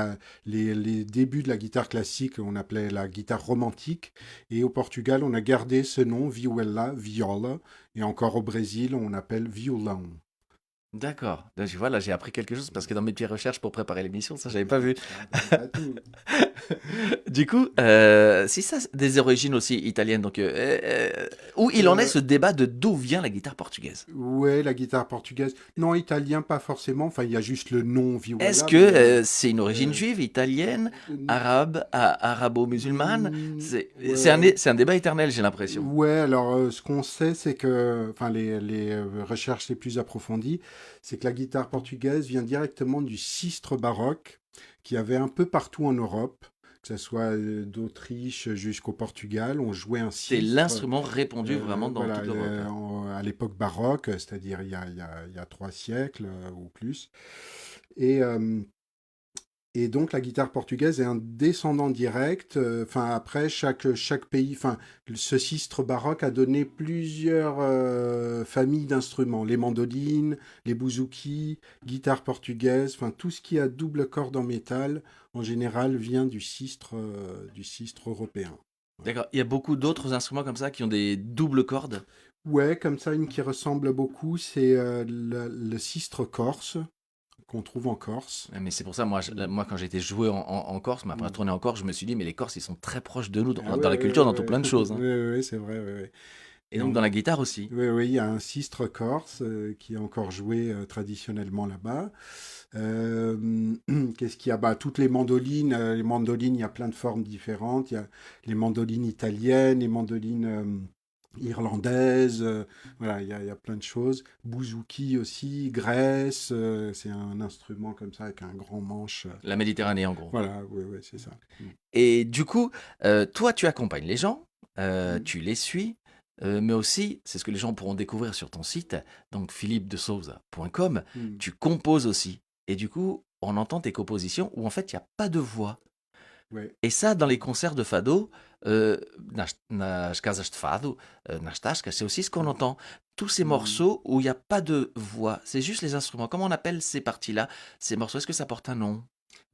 les débuts de la guitare classique, on appelait la guitare romantique. Et au Portugal, on a gardé ce nom, vihuela, viola. Et encore au Brésil, on appelle violão. D'accord. Donc, tu vois, là, j'ai appris quelque chose parce que dans mes petites recherches pour préparer l'émission, ça, j'avais pas vu. Pas tout. Du coup, si ça, c'est des origines aussi italiennes, donc où il en est Euh, ce débat de d'où vient la guitare portugaise? Ouais, la guitare portugaise. Non, italien, pas forcément. Enfin, il y a juste le nom Est-ce vihuela, que mais c'est une origine euh, juive, italienne, euh, arabe, arabo-musulmane? ouais. C'est un débat éternel, j'ai l'impression. Ouais, alors ce qu'on sait, c'est que, enfin, les recherches les plus approfondies, c'est que la guitare portugaise vient directement du sistre baroque, qui avait un peu partout en Europe, que ce soit d'Autriche jusqu'au Portugal. On jouait un C'est sistre, l'instrument répandu vraiment dans voilà, toute l'Europe. à l'époque baroque, c'est-à-dire il y a 3 siècles ou plus. Et, euh, et donc la guitare portugaise est un descendant direct. Enfin après chaque pays, enfin ce sistre baroque a donné plusieurs familles d'instruments, les mandolines, les bouzouki, guitare portugaise, enfin tout ce qui a double corde en métal en général vient du sistre européen. D'accord. Il y a beaucoup d'autres instruments comme ça qui ont des doubles cordes. Ouais, comme ça une qui ressemble beaucoup, c'est le sistre corse qu'on trouve en Corse. Mais c'est pour ça, moi, moi quand j'étais joué en Corse, mais après Mm. tourné en Corse, je me suis dit, mais les Corses, ils sont très proches de nous Ah dans ouais, la ouais, culture, dans ouais, tout ouais. plein de choses, hein. Ouais, ouais, c'est vrai, ouais, ouais. Et Et donc on- dans la guitare aussi. Oui, oui, il y a un sistre corse qui est encore joué traditionnellement là-bas. Euh, Qu'est-ce qu'il y a? Bah, toutes les mandolines, il y a plein de formes différentes. Il y a les mandolines italiennes, les mandolines irlandaises, voilà, il y a plein de choses. Bouzouki aussi, Grèce, c'est un instrument comme ça avec un grand manche. La Méditerranée, en gros. Voilà, oui, oui, c'est ça. Et du coup, toi, tu accompagnes les gens, Mm. tu les suis, mais aussi, c'est ce que les gens pourront découvrir sur ton site, donc philippedesouza.com, Mm. tu composes aussi. Et du coup, on entend tes compositions où en fait, il n'y a pas de voix. Ouais. Et ça, dans les concerts de fado, nas casas de fado, nas tascas, c'est aussi ce qu'on entend. Tous ces Mm. morceaux où il n'y a pas de voix, c'est juste les instruments. Comment on appelle ces parties-là, ces morceaux? Est-ce que ça porte un nom?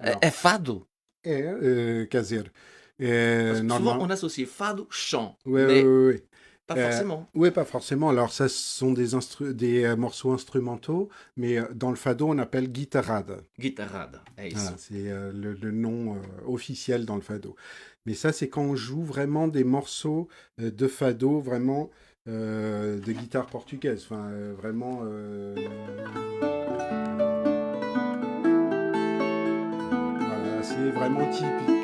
Alors, Est fado. quer dizer, Parce que souvent, normal. on associe fado, chant, Ouais, ouais, mais ouais, ouais. pas forcément. Ouais, pas forcément. Alors, ça, ce sont des morceaux instrumentaux, mais dans le fado, on appelle guitarrada. Guitarrada, é Voilà, isso. c'est le nom officiel dans le fado. Mais ça, c'est quand on joue vraiment des morceaux de fado, vraiment de guitare portugaise. Enfin, vraiment. Voilà, c'est vraiment typique.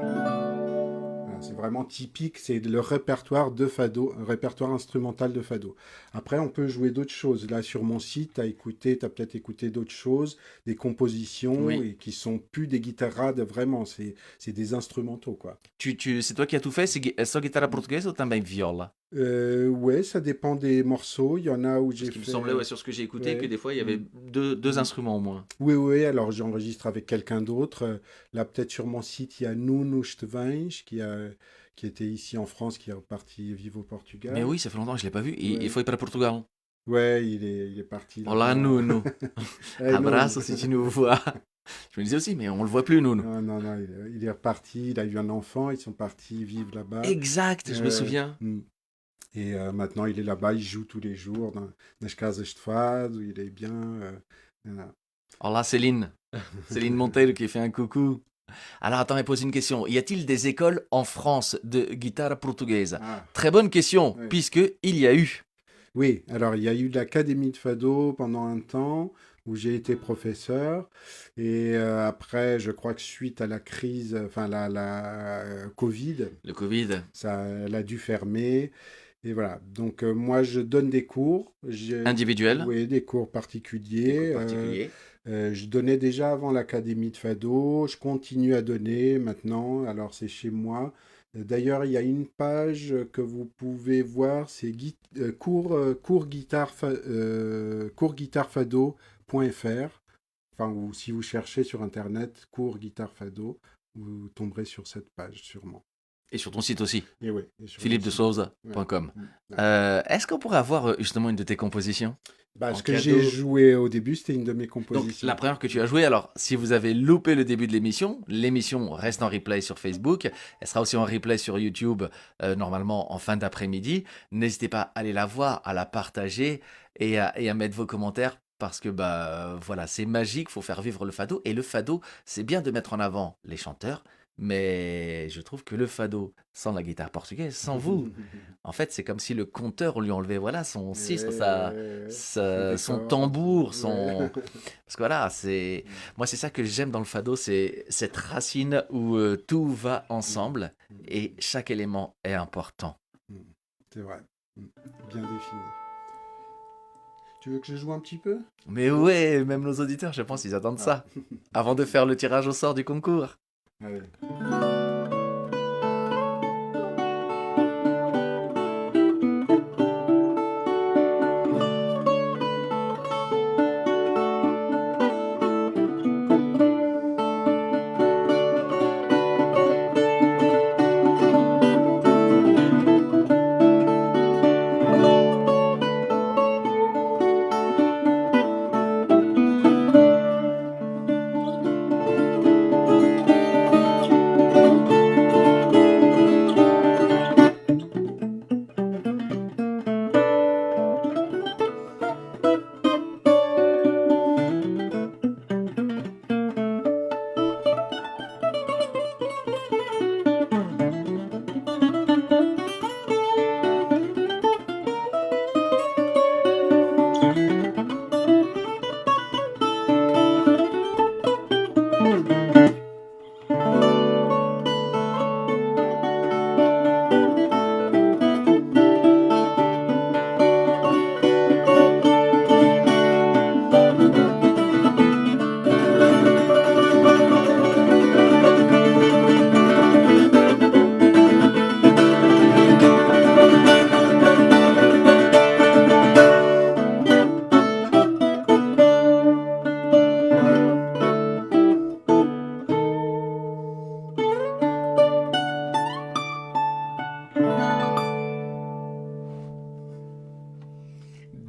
Voilà, c'est vraiment typique, c'est le répertoire de fado, un répertoire instrumental de fado. Après, on peut jouer d'autres choses. Là, sur mon site, tu as peut-être écouté d'autres choses, des compositions, Oui. et qui sont plus des guitarrades, vraiment, c'est des instrumentaux, quoi. C'est toi qui as tout fait? É só guitarra portuguesa ou também viola? Ouais, ça dépend des morceaux. Il y en a où Parce j'ai qu'il me fait. semblait, ouais, sur ce que j'ai écouté, que Ouais. des fois, il y avait Mm. deux Mm. instruments au moins. Oui, oui, alors j'enregistre avec quelqu'un d'autre. Là, peut-être sur mon site, il y a Nuno Estevange qui était ici en France, qui est reparti vivre au Mais Portugal. oui, ça fait longtemps que je ne l'ai pas vu. Il Ouais, faut ir para Portugal. ouais, il est parti Olá, là-bas. Nuno. Eh, Nuno. Abraço si tu nous vois. Je me disais aussi, mais on le voit plus, Nuno. Non, non, non, il est reparti, il a eu un enfant, ils sont partis vivre là-bas. Exact, je me Euh, souviens. mm. Et maintenant, il est là-bas, il joue tous les jours dans les casas de fado, il est bien. Voilà. Olá, Céline. Céline Monteiro qui fait un coucou. Alors attends, elle pose une question. Y a-t-il des écoles en France de guitare portugaise? Ah, Très bonne question, ouais. puisque il y a eu. Oui, alors il y a eu l'Académie de Fado pendant un temps où j'ai été professeur et après, je crois que suite à la crise, enfin la Covid, Le Covid, ça, elle a dû fermer. Et voilà. Donc, moi, je donne des cours. individuel, Oui, des cours des cours particuliers. particuliers. Je donnais déjà avant l'Académie de Fado. Je continue à donner maintenant. Alors, c'est chez moi. D'ailleurs, il y a une page que vous pouvez voir. C'est cours guitare fado.fr. Enfin, ou si vous cherchez sur Internet, cours guitare fado, vous tomberez sur cette page, sûrement. Et sur ton site aussi, Et oui, et sur mon site. Ouais. philipdesouza.com. Ouais. Est-ce qu'on pourrait avoir justement une de tes compositions Bah, en ce que j'ai cadeau? joué au début, c'était une de mes Donc, la compositions. première que tu as jouée, alors si vous avez loupé le début de l'émission reste en replay sur Facebook, elle sera aussi en replay sur YouTube, normalement en fin d'après-midi. N'hésitez pas à aller la voir, à la partager et à mettre vos commentaires parce que bah voilà, c'est magique, faut faire vivre le fado. Et le fado, c'est bien de mettre en avant les chanteurs, mais je trouve que le fado, sans la guitare portugaise, sans vous, en fait, c'est comme si le conteur, on lui enlevait voilà, son cistre, Le son décor. tambour, Ouais. son... Parce que voilà, moi c'est ça que j'aime dans le fado, c'est cette racine où tout va ensemble et chaque élément est important. C'est vrai. Bien défini. Tu veux que je joue un petit peu? Mais ouais, même nos auditeurs, je pense, ils attendent Ah. ça. Avant de faire le tirage au sort du concours. Allez.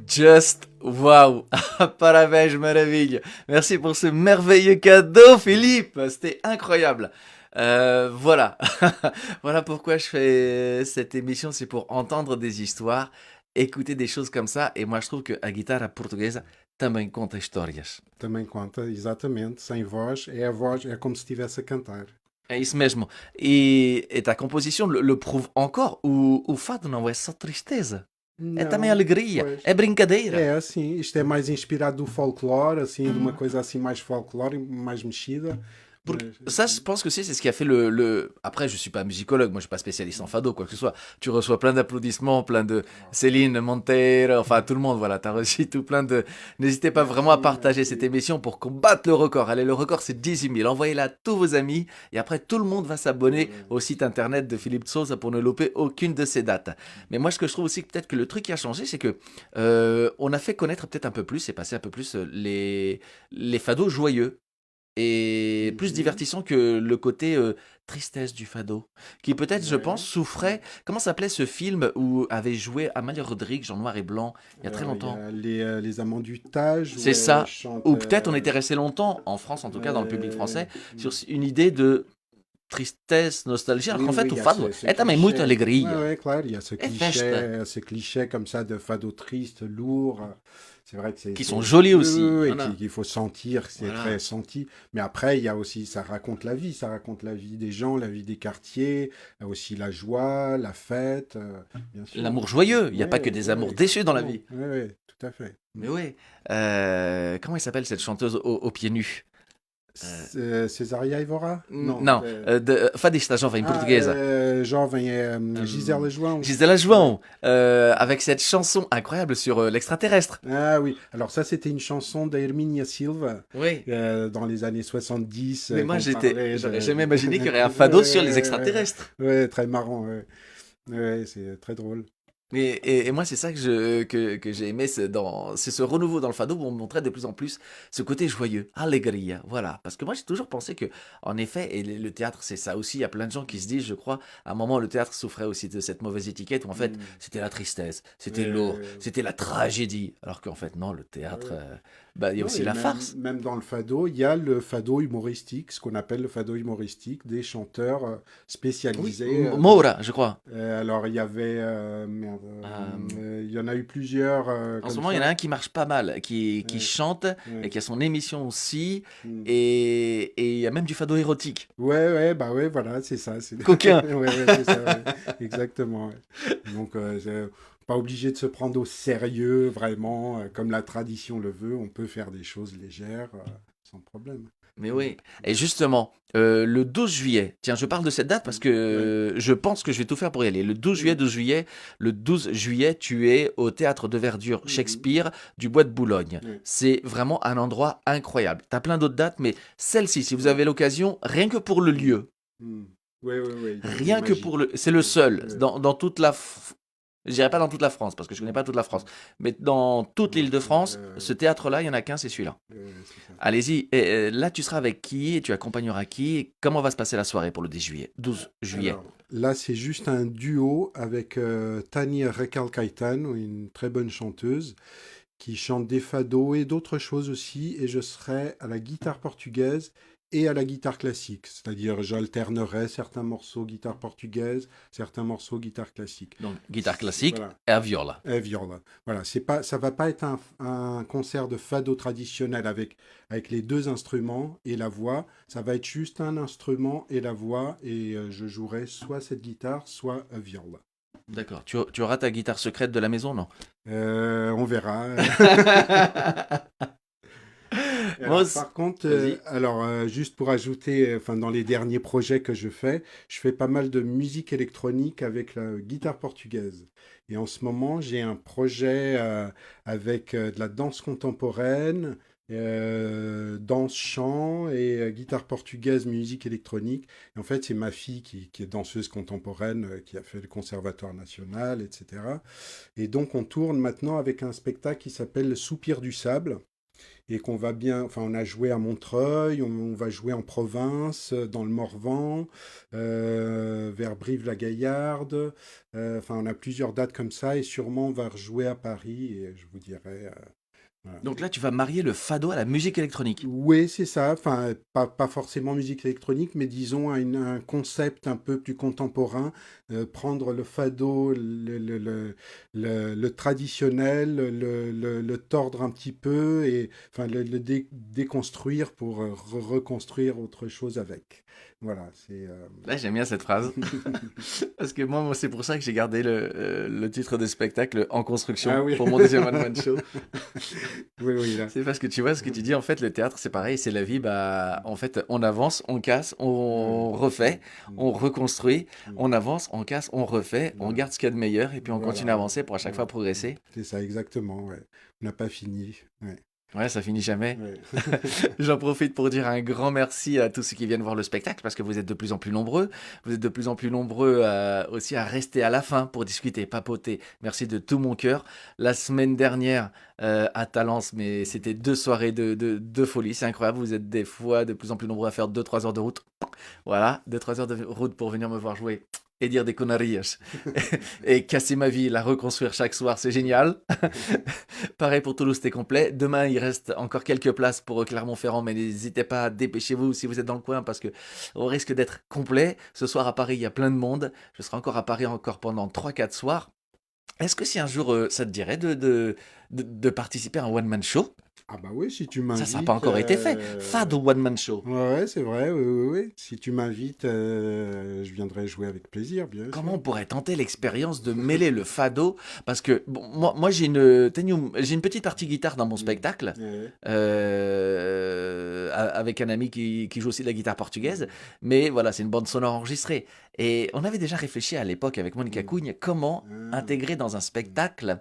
Just wow! Parabéns, maravilha! Merci pour ce merveilleux cadeau, Philippe! C'était incroyable! Voilà. Voilà pourquoi je fais cette émission, c'est pour entendre des histoires, écouter des choses comme ça, et moi je trouve que a guitarra portuguesa também conta histórias. Também conta, exatamente, sem voz. É a voz, é como se estivesse a cantar. É isso mesmo. E ta composition le prouve encore, o fado não é só tristeza, é também Não, alegria, pois. é brincadeira. É assim, isto é mais inspirado do folclore, assim, de uma coisa assim mais folclore, mais mexida. Ça, je pense que c'est ce qui a fait Après, je suis pas musicologue, moi je suis pas spécialiste en fado, quoi que ce soit. Tu reçois plein d'applaudissements, plein de Céline, Monteiro, enfin tout le monde, voilà, t'as reçu tout plein de... N'hésitez pas vraiment à partager cette émission pour qu'on batte le record. Allez, le record c'est 18 000. Envoyez-la à tous vos amis et après tout le monde va s'abonner au site internet de Philippe Souza pour ne louper aucune de ces dates. Mais moi, ce que je trouve aussi peut-être que le truc qui a changé, c'est que on a fait connaître peut-être un peu plus et passer un peu plus les fados joyeux et plus divertissant que le côté tristesse du fado, qui peut-être, je pense, Ouais. souffrait. Comment s'appelait ce film où avait joué Amalia Rodrigues en noir et blanc il y a très Alors, il y longtemps? a les Amants du Tage, où C'est elle ça. chante. Ou peut-être on était resté longtemps, en France en tout cas, dans le public français, sur une idée de tristesse, nostalgie, alors Oui, qu'en oui, fait, il o y a fado ce é também muito cliché. alegria. Ouais, ouais, claro, il y a É festa. ce cliché comme ça de fado triste, lourd. c'est vrai que qui sont jolis oui, aussi. oui, oui, Voilà. qu'il faut sentir, c'est Voilà. très senti. Mais après, il y a aussi, ça raconte la vie des gens, la vie des quartiers, il y a aussi la joie, la fête, bien sûr. L'amour joyeux. Il n'y a pas que Ouais, des ouais, amours déçus dans la exactement. vie. Ouais, ouais, tout à fait. Mais oui. Comment elle s'appelle cette chanteuse aux pieds nus? Euh, Césaria Évora? Non. não, fadista jovem portuguesa. Jovem, Hum, Gisela João. Gisela Ouais. João, avec cette chanson incroyable sur l'extraterrestre. Ah oui, alors ça c'était une chanson d'Herminia Silva Oui. dans les années 70 Mais moi, qu'on parlait j'aurais de... jamais imaginé qu'il y aurait un fado sur les Ouais, extraterrestres. ouais, très marrant, ouais. Ouais, c'est très drôle. Et moi, c'est ça que j'ai aimé, c'est ce renouveau dans le fado où on montrait de plus en plus ce côté joyeux, alegria, voilà. Parce que moi, j'ai toujours pensé que, en effet, et le théâtre, c'est ça aussi. Il y a plein de gens qui se disent, je crois, à un moment, le théâtre souffrait aussi de cette mauvaise étiquette où, en fait, Mm. c'était la tristesse, c'était lourd, Euh, c'était la tragédie. Alors qu'en fait, non, le théâtre, ouais. bah, il y a Non, aussi et la même, farce. même dans le fado, il y a le fado humoristique, ce qu'on appelle le fado humoristique, des chanteurs Oui, spécialisés dans... Moura, je crois. Alors, il y avait... merde, Euh, il y en a eu plusieurs En ce comme moment, il y en a ça. un qui marche pas mal, qui Ouais, chante et ouais. qui a son émission aussi. Mm. Et il y a même du fado érotique. Ouais, ouais, bah ouais, voilà, c'est ça. Coquin. Ouais, ouais, c'est ça, ouais. Exactement. Ouais. Donc, pas obligé de se prendre au sérieux, vraiment, comme la tradition le veut. On peut faire des choses légères, sans problème. Mais Mm. oui. Et justement, le 12 juillet, tiens, je parle de cette date parce que Ouais. je pense que je vais tout faire pour y aller. Le 12 juillet, tu es au Théâtre de Verdure Mhm. Shakespeare du Bois de Boulogne. Ouais. C'est vraiment un endroit incroyable. Tu as plein d'autres dates, mais celle-ci, si vous Ouais. avez l'occasion, rien que pour le lieu, Mm. Ouais, ouais, ouais, il est rien que pour magique. le... C'est le Ouais, seul ouais, dans toute la... Je dirais pas dans toute la France, parce que je connais mm, pas toute la France, mm. mais dans toute Ouais, l'île de France, ce théâtre-là, il y en a qu'un, c'est celui-là. c'est ça. Allez-y. Et là, tu seras avec qui et tu accompagneras qui? Comment va se passer la soirée pour le 10 juillet? 12 juillet. Alors, là, c'est juste un duo avec Tani Recalcaitan, une très bonne chanteuse, qui chante des fados et d'autres choses aussi, et je serai à la guitare portugaise et à la guitare classique, c'est-à-dire j'alternerai certains morceaux guitare portugaise, certains morceaux guitare classique. Donc, guitare classique Voilà, et à viola. et viola. Voilà, c'est pas, ça va pas être un concert de fado traditionnel avec les deux instruments et la voix, ça va être juste un instrument et la voix, et je jouerai soit cette guitare, soit viola. D'accord. Tu auras ta guitare secrète de la maison, non? On verra. Moi Alors, aussi. par contre, Vas-y. juste pour ajouter, enfin, dans les derniers projets que je fais pas mal de musique électronique avec la guitare portugaise. Et en ce moment, j'ai un projet avec de la danse contemporaine, danse chant et guitare portugaise, musique électronique. Et en fait, c'est ma fille qui est danseuse contemporaine, qui a fait le Conservatoire national, etc. Et donc, on tourne maintenant avec un spectacle qui s'appelle Le Soupir du Sable et qu'on va bien, enfin on a joué à Montreuil, on va jouer en province, dans le Morvan, vers Brive-la-Gaillarde, enfin on a plusieurs dates comme ça et sûrement on va rejouer à Paris et je vous dirai, voilà. Donc là, tu vas marier le fado à la musique électronique. Oui, c'est ça. Enfin, pas forcément musique électronique, mais disons un concept un peu plus contemporain. Prendre le fado, le traditionnel, le tordre un petit peu et enfin déconstruire pour reconstruire autre chose avec. Voilà, c'est. Là, j'aime bien cette phrase. Parce que moi, c'est pour ça que j'ai gardé le titre de spectacle en construction Ah oui. pour mon deuxième one-man show. Oui, oui, là. C'est parce que tu vois ce que tu dis, en fait, le théâtre, c'est pareil, c'est la vie. Bah, en fait, on avance, on casse, on refait, Mm, on reconstruit, mm, on avance, on casse, on refait, on voilà. garde ce qu'il y a de meilleur et puis on Voilà, continue à avancer pour à chaque voilà. fois progresser. C'est ça, exactement. Ouais. On n'a pas fini. Ouais. Ouais, ça finit jamais. Ouais. J'en profite pour dire un grand merci à tous ceux qui viennent voir le spectacle parce que vous êtes de plus en plus nombreux. Vous êtes de plus en plus nombreux aussi à rester à la fin pour discuter, papoter. Merci de tout mon cœur. La semaine dernière à Talence, mais c'était 2 soirées de folie. C'est incroyable. Vous êtes des fois de plus en plus nombreux à faire 2-3 heures de route. Voilà, 2-3 heures de route pour venir me voir jouer et dire des conneries et casser ma vie, la reconstruire chaque soir, c'est génial. Pareil pour Toulouse, c'était complet. Demain, il reste encore quelques places pour Clermont-Ferrand, mais n'hésitez pas, dépêchez-vous si vous êtes dans le coin parce que on risque d'être complet. Ce soir à Paris, il y a plein de monde. Je serai encore à Paris encore pendant 3-4 soirs. Est-ce que si un jour ça te dirait de participer à un one-man show? Ah bah oui, si tu Ça n'a pas m'invites, encore été fait. Fado one-man show. ouais, c'est vrai, oui, oui, oui. Si tu m'invites, je viendrai jouer avec plaisir, bien Comment on sûr. pourrait tenter l'expérience de mêler le fado? Parce que bon, moi j'ai une petite partie guitare dans mon Mm. spectacle, Ouais. avec un ami qui joue aussi de la guitare portugaise. Mm. Mais voilà, c'est une bande sonore enregistrée. Et on avait déjà réfléchi à l'époque avec Monica Mm. Cugna comment Ah. intégrer dans un Mm. spectacle,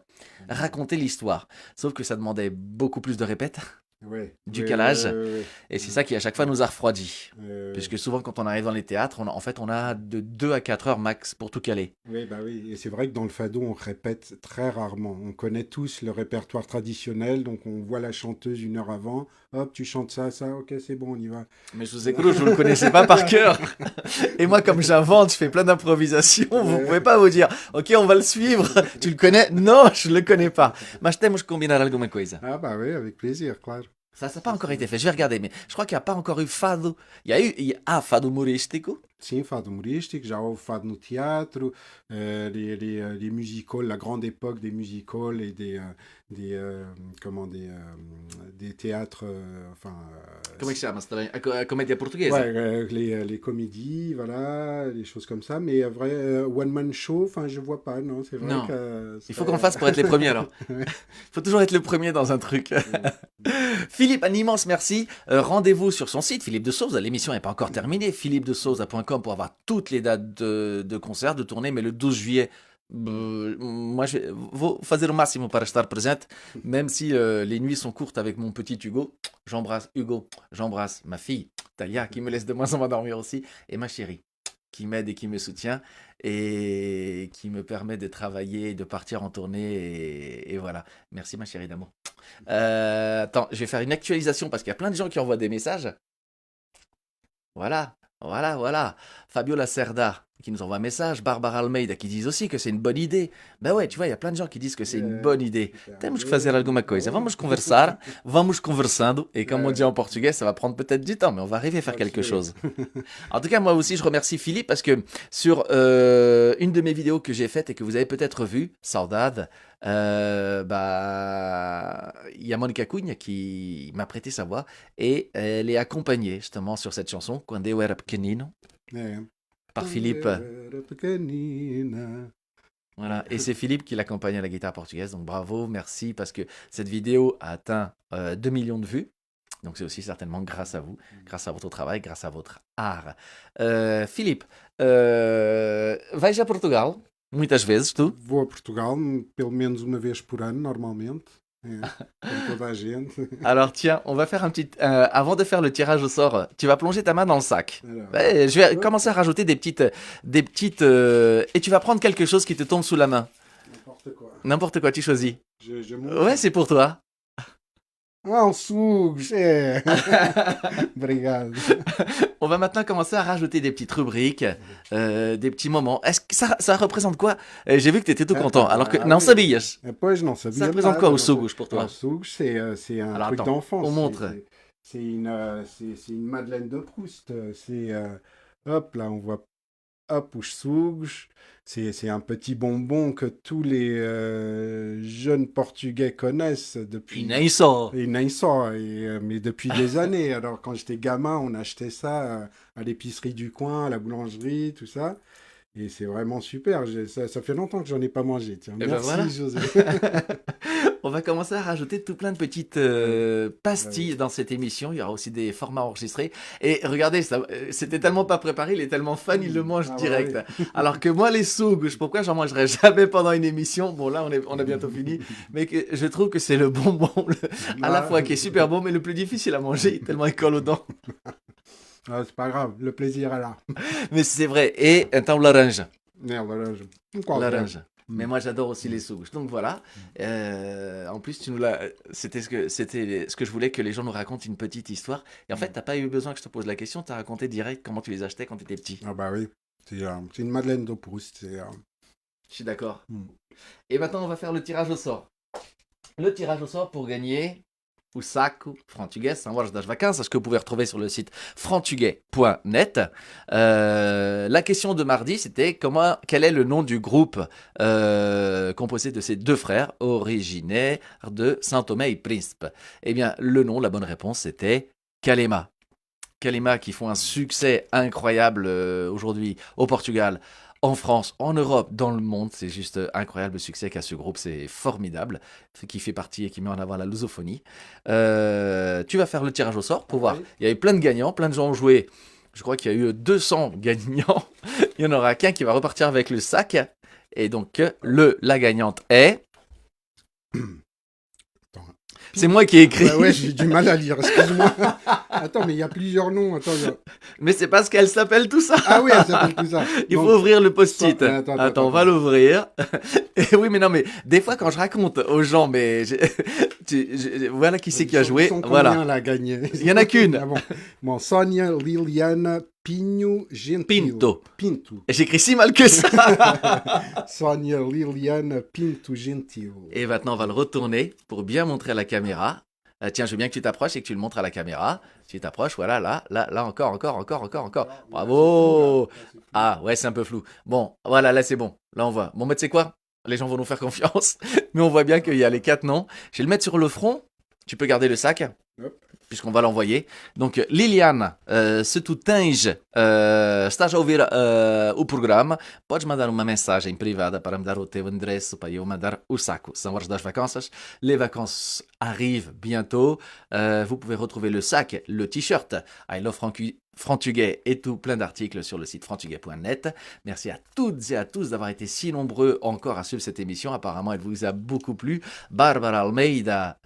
Mm. raconter l'histoire. Sauf que ça demandait beaucoup plus de répètes, Ouais, du ouais, ouais, calage. ouais, Et c'est ouais. ça qui à chaque fois nous a refroidis. Ouais. Puisque souvent quand on arrive dans les théâtres, en fait on a de 2 à 4 heures max pour tout caler. Oui, bah oui, et c'est vrai que dans le fado, on répète très rarement. On connaît tous le répertoire traditionnel, donc on voit la chanteuse une heure avant. Hop, tu chantes ça, ça, ok, c'est bon, on y va. Mais je vous ai cru, je vous le connaissais pas par cœur. Et moi, comme j'invente, je fais plein d'improvisations, vous Ouais. pouvez pas vous dire, ok, on va le suivre. Tu le connais? Non, je le connais pas. Mas temos que combinar alguma coisa. Ah bah oui, avec plaisir, claro. Ça n'a pas encore été fait. Je vais regarder, mais je crois qu'il n'y a pas encore eu fado. Il y a fado humorístico. Sim, fado humorístico, já houve fado no teatro, les music-halls, la grande époque des music-halls et des, euh, comment, des théâtres, enfin, Como é que chama-se também? A comédia portuguesa. ouais, les comédies, voilà, les choses comme ça, mais vrai, one-man show, enfin, je vois pas, non, c'est vrai Non. que Il faut qu'on le fasse pour être les premiers alors. Il faut toujours être le premier dans un truc. Philippe, un immense merci. Rendez-vous sur son site, Philippe de Souza. L'émission n'est pas encore terminée. philippedesouza.com pour avoir toutes les dates de concerts, de tournées. Mais le 12 juillet, moi, vou fazer o máximo para estar presente, même si les nuits sont courtes avec mon petit Hugo. J'embrasse Hugo, j'embrasse ma fille, Talia, qui me laisse de moins en moins dormir aussi, et ma chérie, qui m'aide et qui me soutient, et qui me permet de travailler, de partir en tournée, et voilà. Merci ma chérie d'amour. Attends, je vais faire une actualisation parce qu'il y a plein de gens qui envoient des messages. Voilà, voilà, voilà. Fabio Lacerda qui nous envoie un message. Barbara Almeida qui disent aussi que c'est une bonne idée. Ben ouais, tu vois, il y a plein de gens qui disent que c'est une bonne idée. super. Temos que fazer alguma coisa. Vamos conversar, vamos conversando. Et comme on dit en portugais, ça va prendre peut-être du temps, mais on va arriver à faire quelque chose. En tout cas, moi aussi, je remercie Philippe parce que sur une de mes vidéos que j'ai faites et que vous avez peut-être vue, Saudade, il y a Monica Cugna qui m'a prêté sa voix et elle est accompagnée justement sur cette chanson, Quando eu era pequenino, par Philippe. Voilà, et c'est Philippe qui l'accompagne à la guitare portugaise, donc bravo, merci, parce que cette vidéo a atteint 2 millions de vues. Donc c'est aussi certainement grâce à vous, grâce à votre travail, grâce à votre art. Philippe, vais a Portugal, muitas vezes, tu? Vou a Portugal pelo menos uma vez por ano, normalmente. Comme toda a gente. Alors tiens, on va faire un petit... avant de faire le tirage au sort, tu vas plonger ta main dans le sac. Alors, Ouais, je vais commencer à rajouter des petites... et tu vas prendre quelque chose qui te tombe sous la main. n'importe quoi. N'importe quoi, tu choisis. Je monte. Ouais, c'est pour toi. Ah, um sugo, é. Obrigado. On va maintenant commencer à rajouter des petites rubriques, des petits moments. Est-ce que ça représente quoi? J'ai vu que tu étais tout content. Alors que... Não oui. sabias. Pois, não sabia Ça représente nada, quoi não os sugos pour toi? Alors, sugos, c'est un Alors, truc attends, d'enfance. on montre. C'est une Madeleine de Proust. Hop, là, on voit hop, os sugos. C'est un petit bonbon que tous les jeunes Portugais connaissent depuis... E nem só. Et nem só, mais depuis des années. Alors, quand j'étais gamin, on achetait ça à l'épicerie du coin, à la boulangerie, tout ça. Et c'est vraiment super. Ça fait longtemps que j'en ai pas mangé. Tiens, Et ben merci, voilà. José. On va commencer à rajouter tout plein de petites pastilles dans cette émission. Il y aura aussi des formats enregistrés. Et regardez, c'était tellement pas préparé, il est tellement fan, il le mange Ah, direct. ouais. Alors que moi, les sougos, pourquoi j'en mangerai jamais pendant une émission? Bon, là, on a bientôt fini. Mais je trouve que c'est le bonbon à la fois qui est super bon, mais le plus difficile à manger, tellement il colle aux dents. Ah, c'est pas grave, le plaisir est là. Mais c'est vrai. Et un laranja. Merde, laranja. Qual Laranja. Mm. Mais moi j'adore aussi les sougos. Donc voilà. En plus tu nous l'as. C'était ce que je voulais que les gens nous racontent une petite histoire. Et en fait t'as pas eu besoin que je te pose la question. T'as raconté direct comment tu les achetais quand t'étais petit. Ah bah oui, c'est une Madeleine de Proust. Je suis d'accord. Mm. Et maintenant on va faire le tirage au sort. Le tirage au sort pour gagner o saco português, são horas das vacances, que vous pouvez retrouver sur le site frantuguais.net. La question de mardi, c'était quel est le nom du groupe composé de ces deux frères originaires de Saint-Thomé et Príncipe. Eh bien, le nom, la bonne réponse, c'était Kalema. Kalema qui font un succès incroyable aujourd'hui au Portugal, en France, en Europe, dans le monde. C'est juste incroyable le succès qu'a ce groupe, c'est formidable, qui fait partie et qui met en avant la lusophonie. Tu vas faire le tirage au sort pour voir. Oui. Il y avait plein de gagnants, plein de gens ont joué. Je crois qu'il y a eu 200 gagnants. Il n'y en aura qu'un qui va repartir avec le sac. Et donc, la gagnante est... C'est moi qui ai écrit. Ouais, j'ai du mal à lire, excuse-moi. Attends, mais il y a plusieurs noms. Attends, Mais c'est parce qu'elle s'appelle tout ça. Ah oui, elle s'appelle tout ça. Il Donc, faut ouvrir le post-it. Attends, On va l'ouvrir. Et oui, mais non, mais des fois, quand je raconte aux gens, mais voilà qui c'est qui a joué. Combien Voilà. elle a gagné? Il y en a qu'une. Ah bon, Sonia Liliana Pinho Gentil. Pinto. Et j'écris si mal que ça. Sonia Liliana Pinto Gentil. Et maintenant, on va le retourner pour bien montrer à la caméra. Tiens, je veux bien que tu t'approches et que tu le montres à la caméra. Tu t'approches, voilà, là, encore. Bravo. Ah, ouais, c'est un peu flou. Bon, voilà, là, c'est bon. Là, on voit. Bon, mais tu sais quoi? Les gens vont nous faire confiance. Mais on voit bien qu'il y a les 4 noms. Je vais le mettre sur le front. Tu peux garder le sac. Hop. Puisqu'on va l'envoyer. Donc, Liliane, se tu tens, estás a ouvir o programa, podes mandar uma mensagem privada para me dar o teu endereço para eu mandar o saco. São horas das vacances. Les vacances arrivent bientôt. Vous pouvez retrouver le sac, le t-shirt I Love Frantuguais et tout plein d'articles sur le site frantuguais.net. Merci à toutes et à tous d'avoir été si nombreux encore à suivre cette émission. Apparemment, elle vous a beaucoup plu. Barbara Almeida,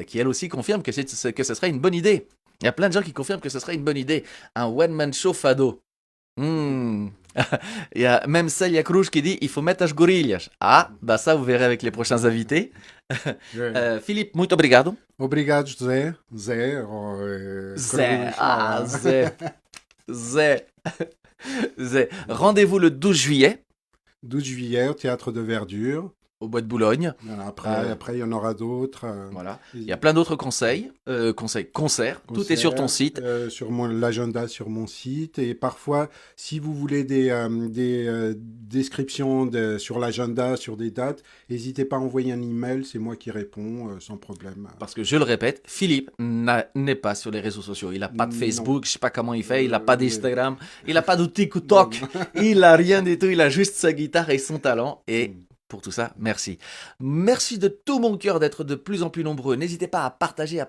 qui elle aussi confirme que ce serait une bonne idée. Il y a plein de gens qui confirment que ce serait une bonne idée. Un one-man show fado. Il y a même Celia Cruz qui dit il faut mettre as gorilhas. Ah, bah ça vous verrez avec les prochains invités. Philippe, muito obrigado. Obrigado, Zé. Zé. Zé. Rendez-vous le 12 juillet. 12 juillet au Théâtre de Verdure. Au Bois de Boulogne. Voilà, après, il y en aura d'autres. Voilà. Il y a plein d'autres concerts. Tout est sur ton site. Sur l'agenda sur mon site. Et parfois, si vous voulez des descriptions sur l'agenda, sur des dates, n'hésitez pas à envoyer un email. C'est moi qui réponds sans problème. Parce que je le répète, Philippe n'est pas sur les réseaux sociaux. Il n'a pas de Facebook, je ne sais pas comment il fait. Il n'a pas d'Instagram. Il n'a pas de TikTok. Il n'a rien du tout. Il a juste sa guitare et son talent. Et pour tout ça, merci. Merci de tout mon cœur d'être de plus en plus nombreux. N'hésitez pas à partager.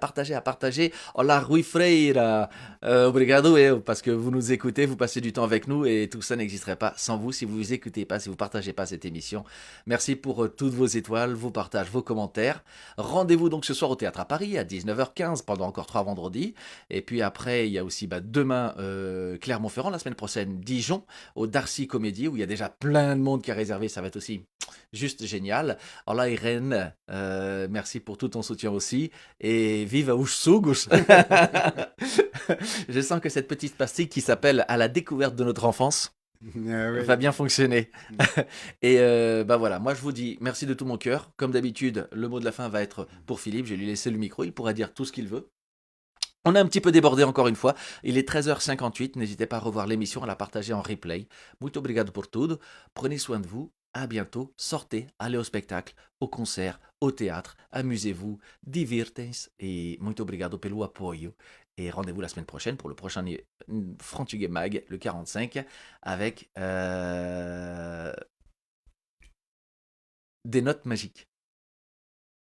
Hola, Rui Freire. Obrigado, parce que vous nous écoutez, vous passez du temps avec nous et tout ça n'existerait pas sans vous si vous ne écoutez pas, si vous ne partagez pas cette émission. Merci pour toutes vos étoiles, vos partages, vos commentaires. Rendez-vous donc ce soir au Théâtre à Paris à 19h15 pendant encore 3 vendredis. Et puis après, il y a aussi demain Clermont-Ferrand, la semaine prochaine Dijon, au Darcy Comédie où il y a déjà plein de monde qui a réservé. Ça va être aussi juste génial. Alors là, Irène, merci pour tout ton soutien aussi. Et vive à Ushsugus. Je sens que cette petite pastille qui s'appelle À la découverte de notre enfance va bien fonctionner. Et voilà, moi je vous dis merci de tout mon cœur. Comme d'habitude, le mot de la fin va être pour Philippe. Je vais lui laisser le micro, il pourra dire tout ce qu'il veut. On a un petit peu débordé encore une fois. Il est 13h58. N'hésitez pas à revoir l'émission, à la partager en replay. Muito obrigado por tudo. Prenez soin de vous. À bientôt. Sortez, allez au spectacle, au concert, au théâtre. Amusez-vous, divirtem-se. Et muito obrigado pelo apoio. Et rendez-vous la semaine prochaine pour le prochain Frantuguais Mag, le 45, avec des notes magiques.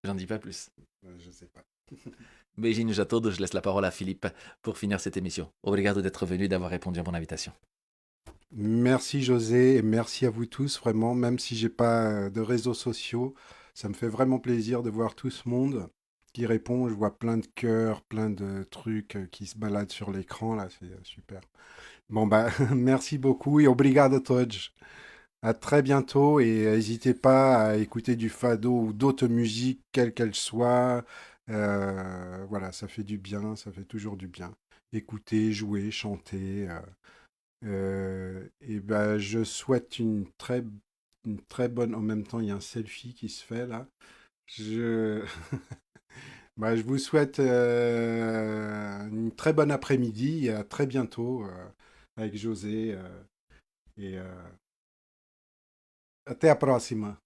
J'en dis pas plus. Je sais pas. Beijinhos a todos, je laisse la parole à Philippe pour finir cette émission. Obrigado d'être venu, d'avoir répondu à mon invitation. Merci José et merci à vous tous, vraiment, même si j'ai pas de réseaux sociaux, ça me fait vraiment plaisir de voir tout ce monde qui répond. Je vois plein de cœurs, plein de trucs qui se baladent sur l'écran, là, c'est super. Bon, merci beaucoup et obrigado a todos. À très bientôt et n'hésitez pas à écouter du fado ou d'autres musiques, quelles qu'elles soient. Voilà, ça fait du bien, ça fait toujours du bien. Écouter, jouer, chanter. Je souhaite une très bonne. En même temps, il y a un selfie qui se fait là. Bah, je vous souhaite une très bonne après-midi et à très bientôt avec José. Et até a próxima.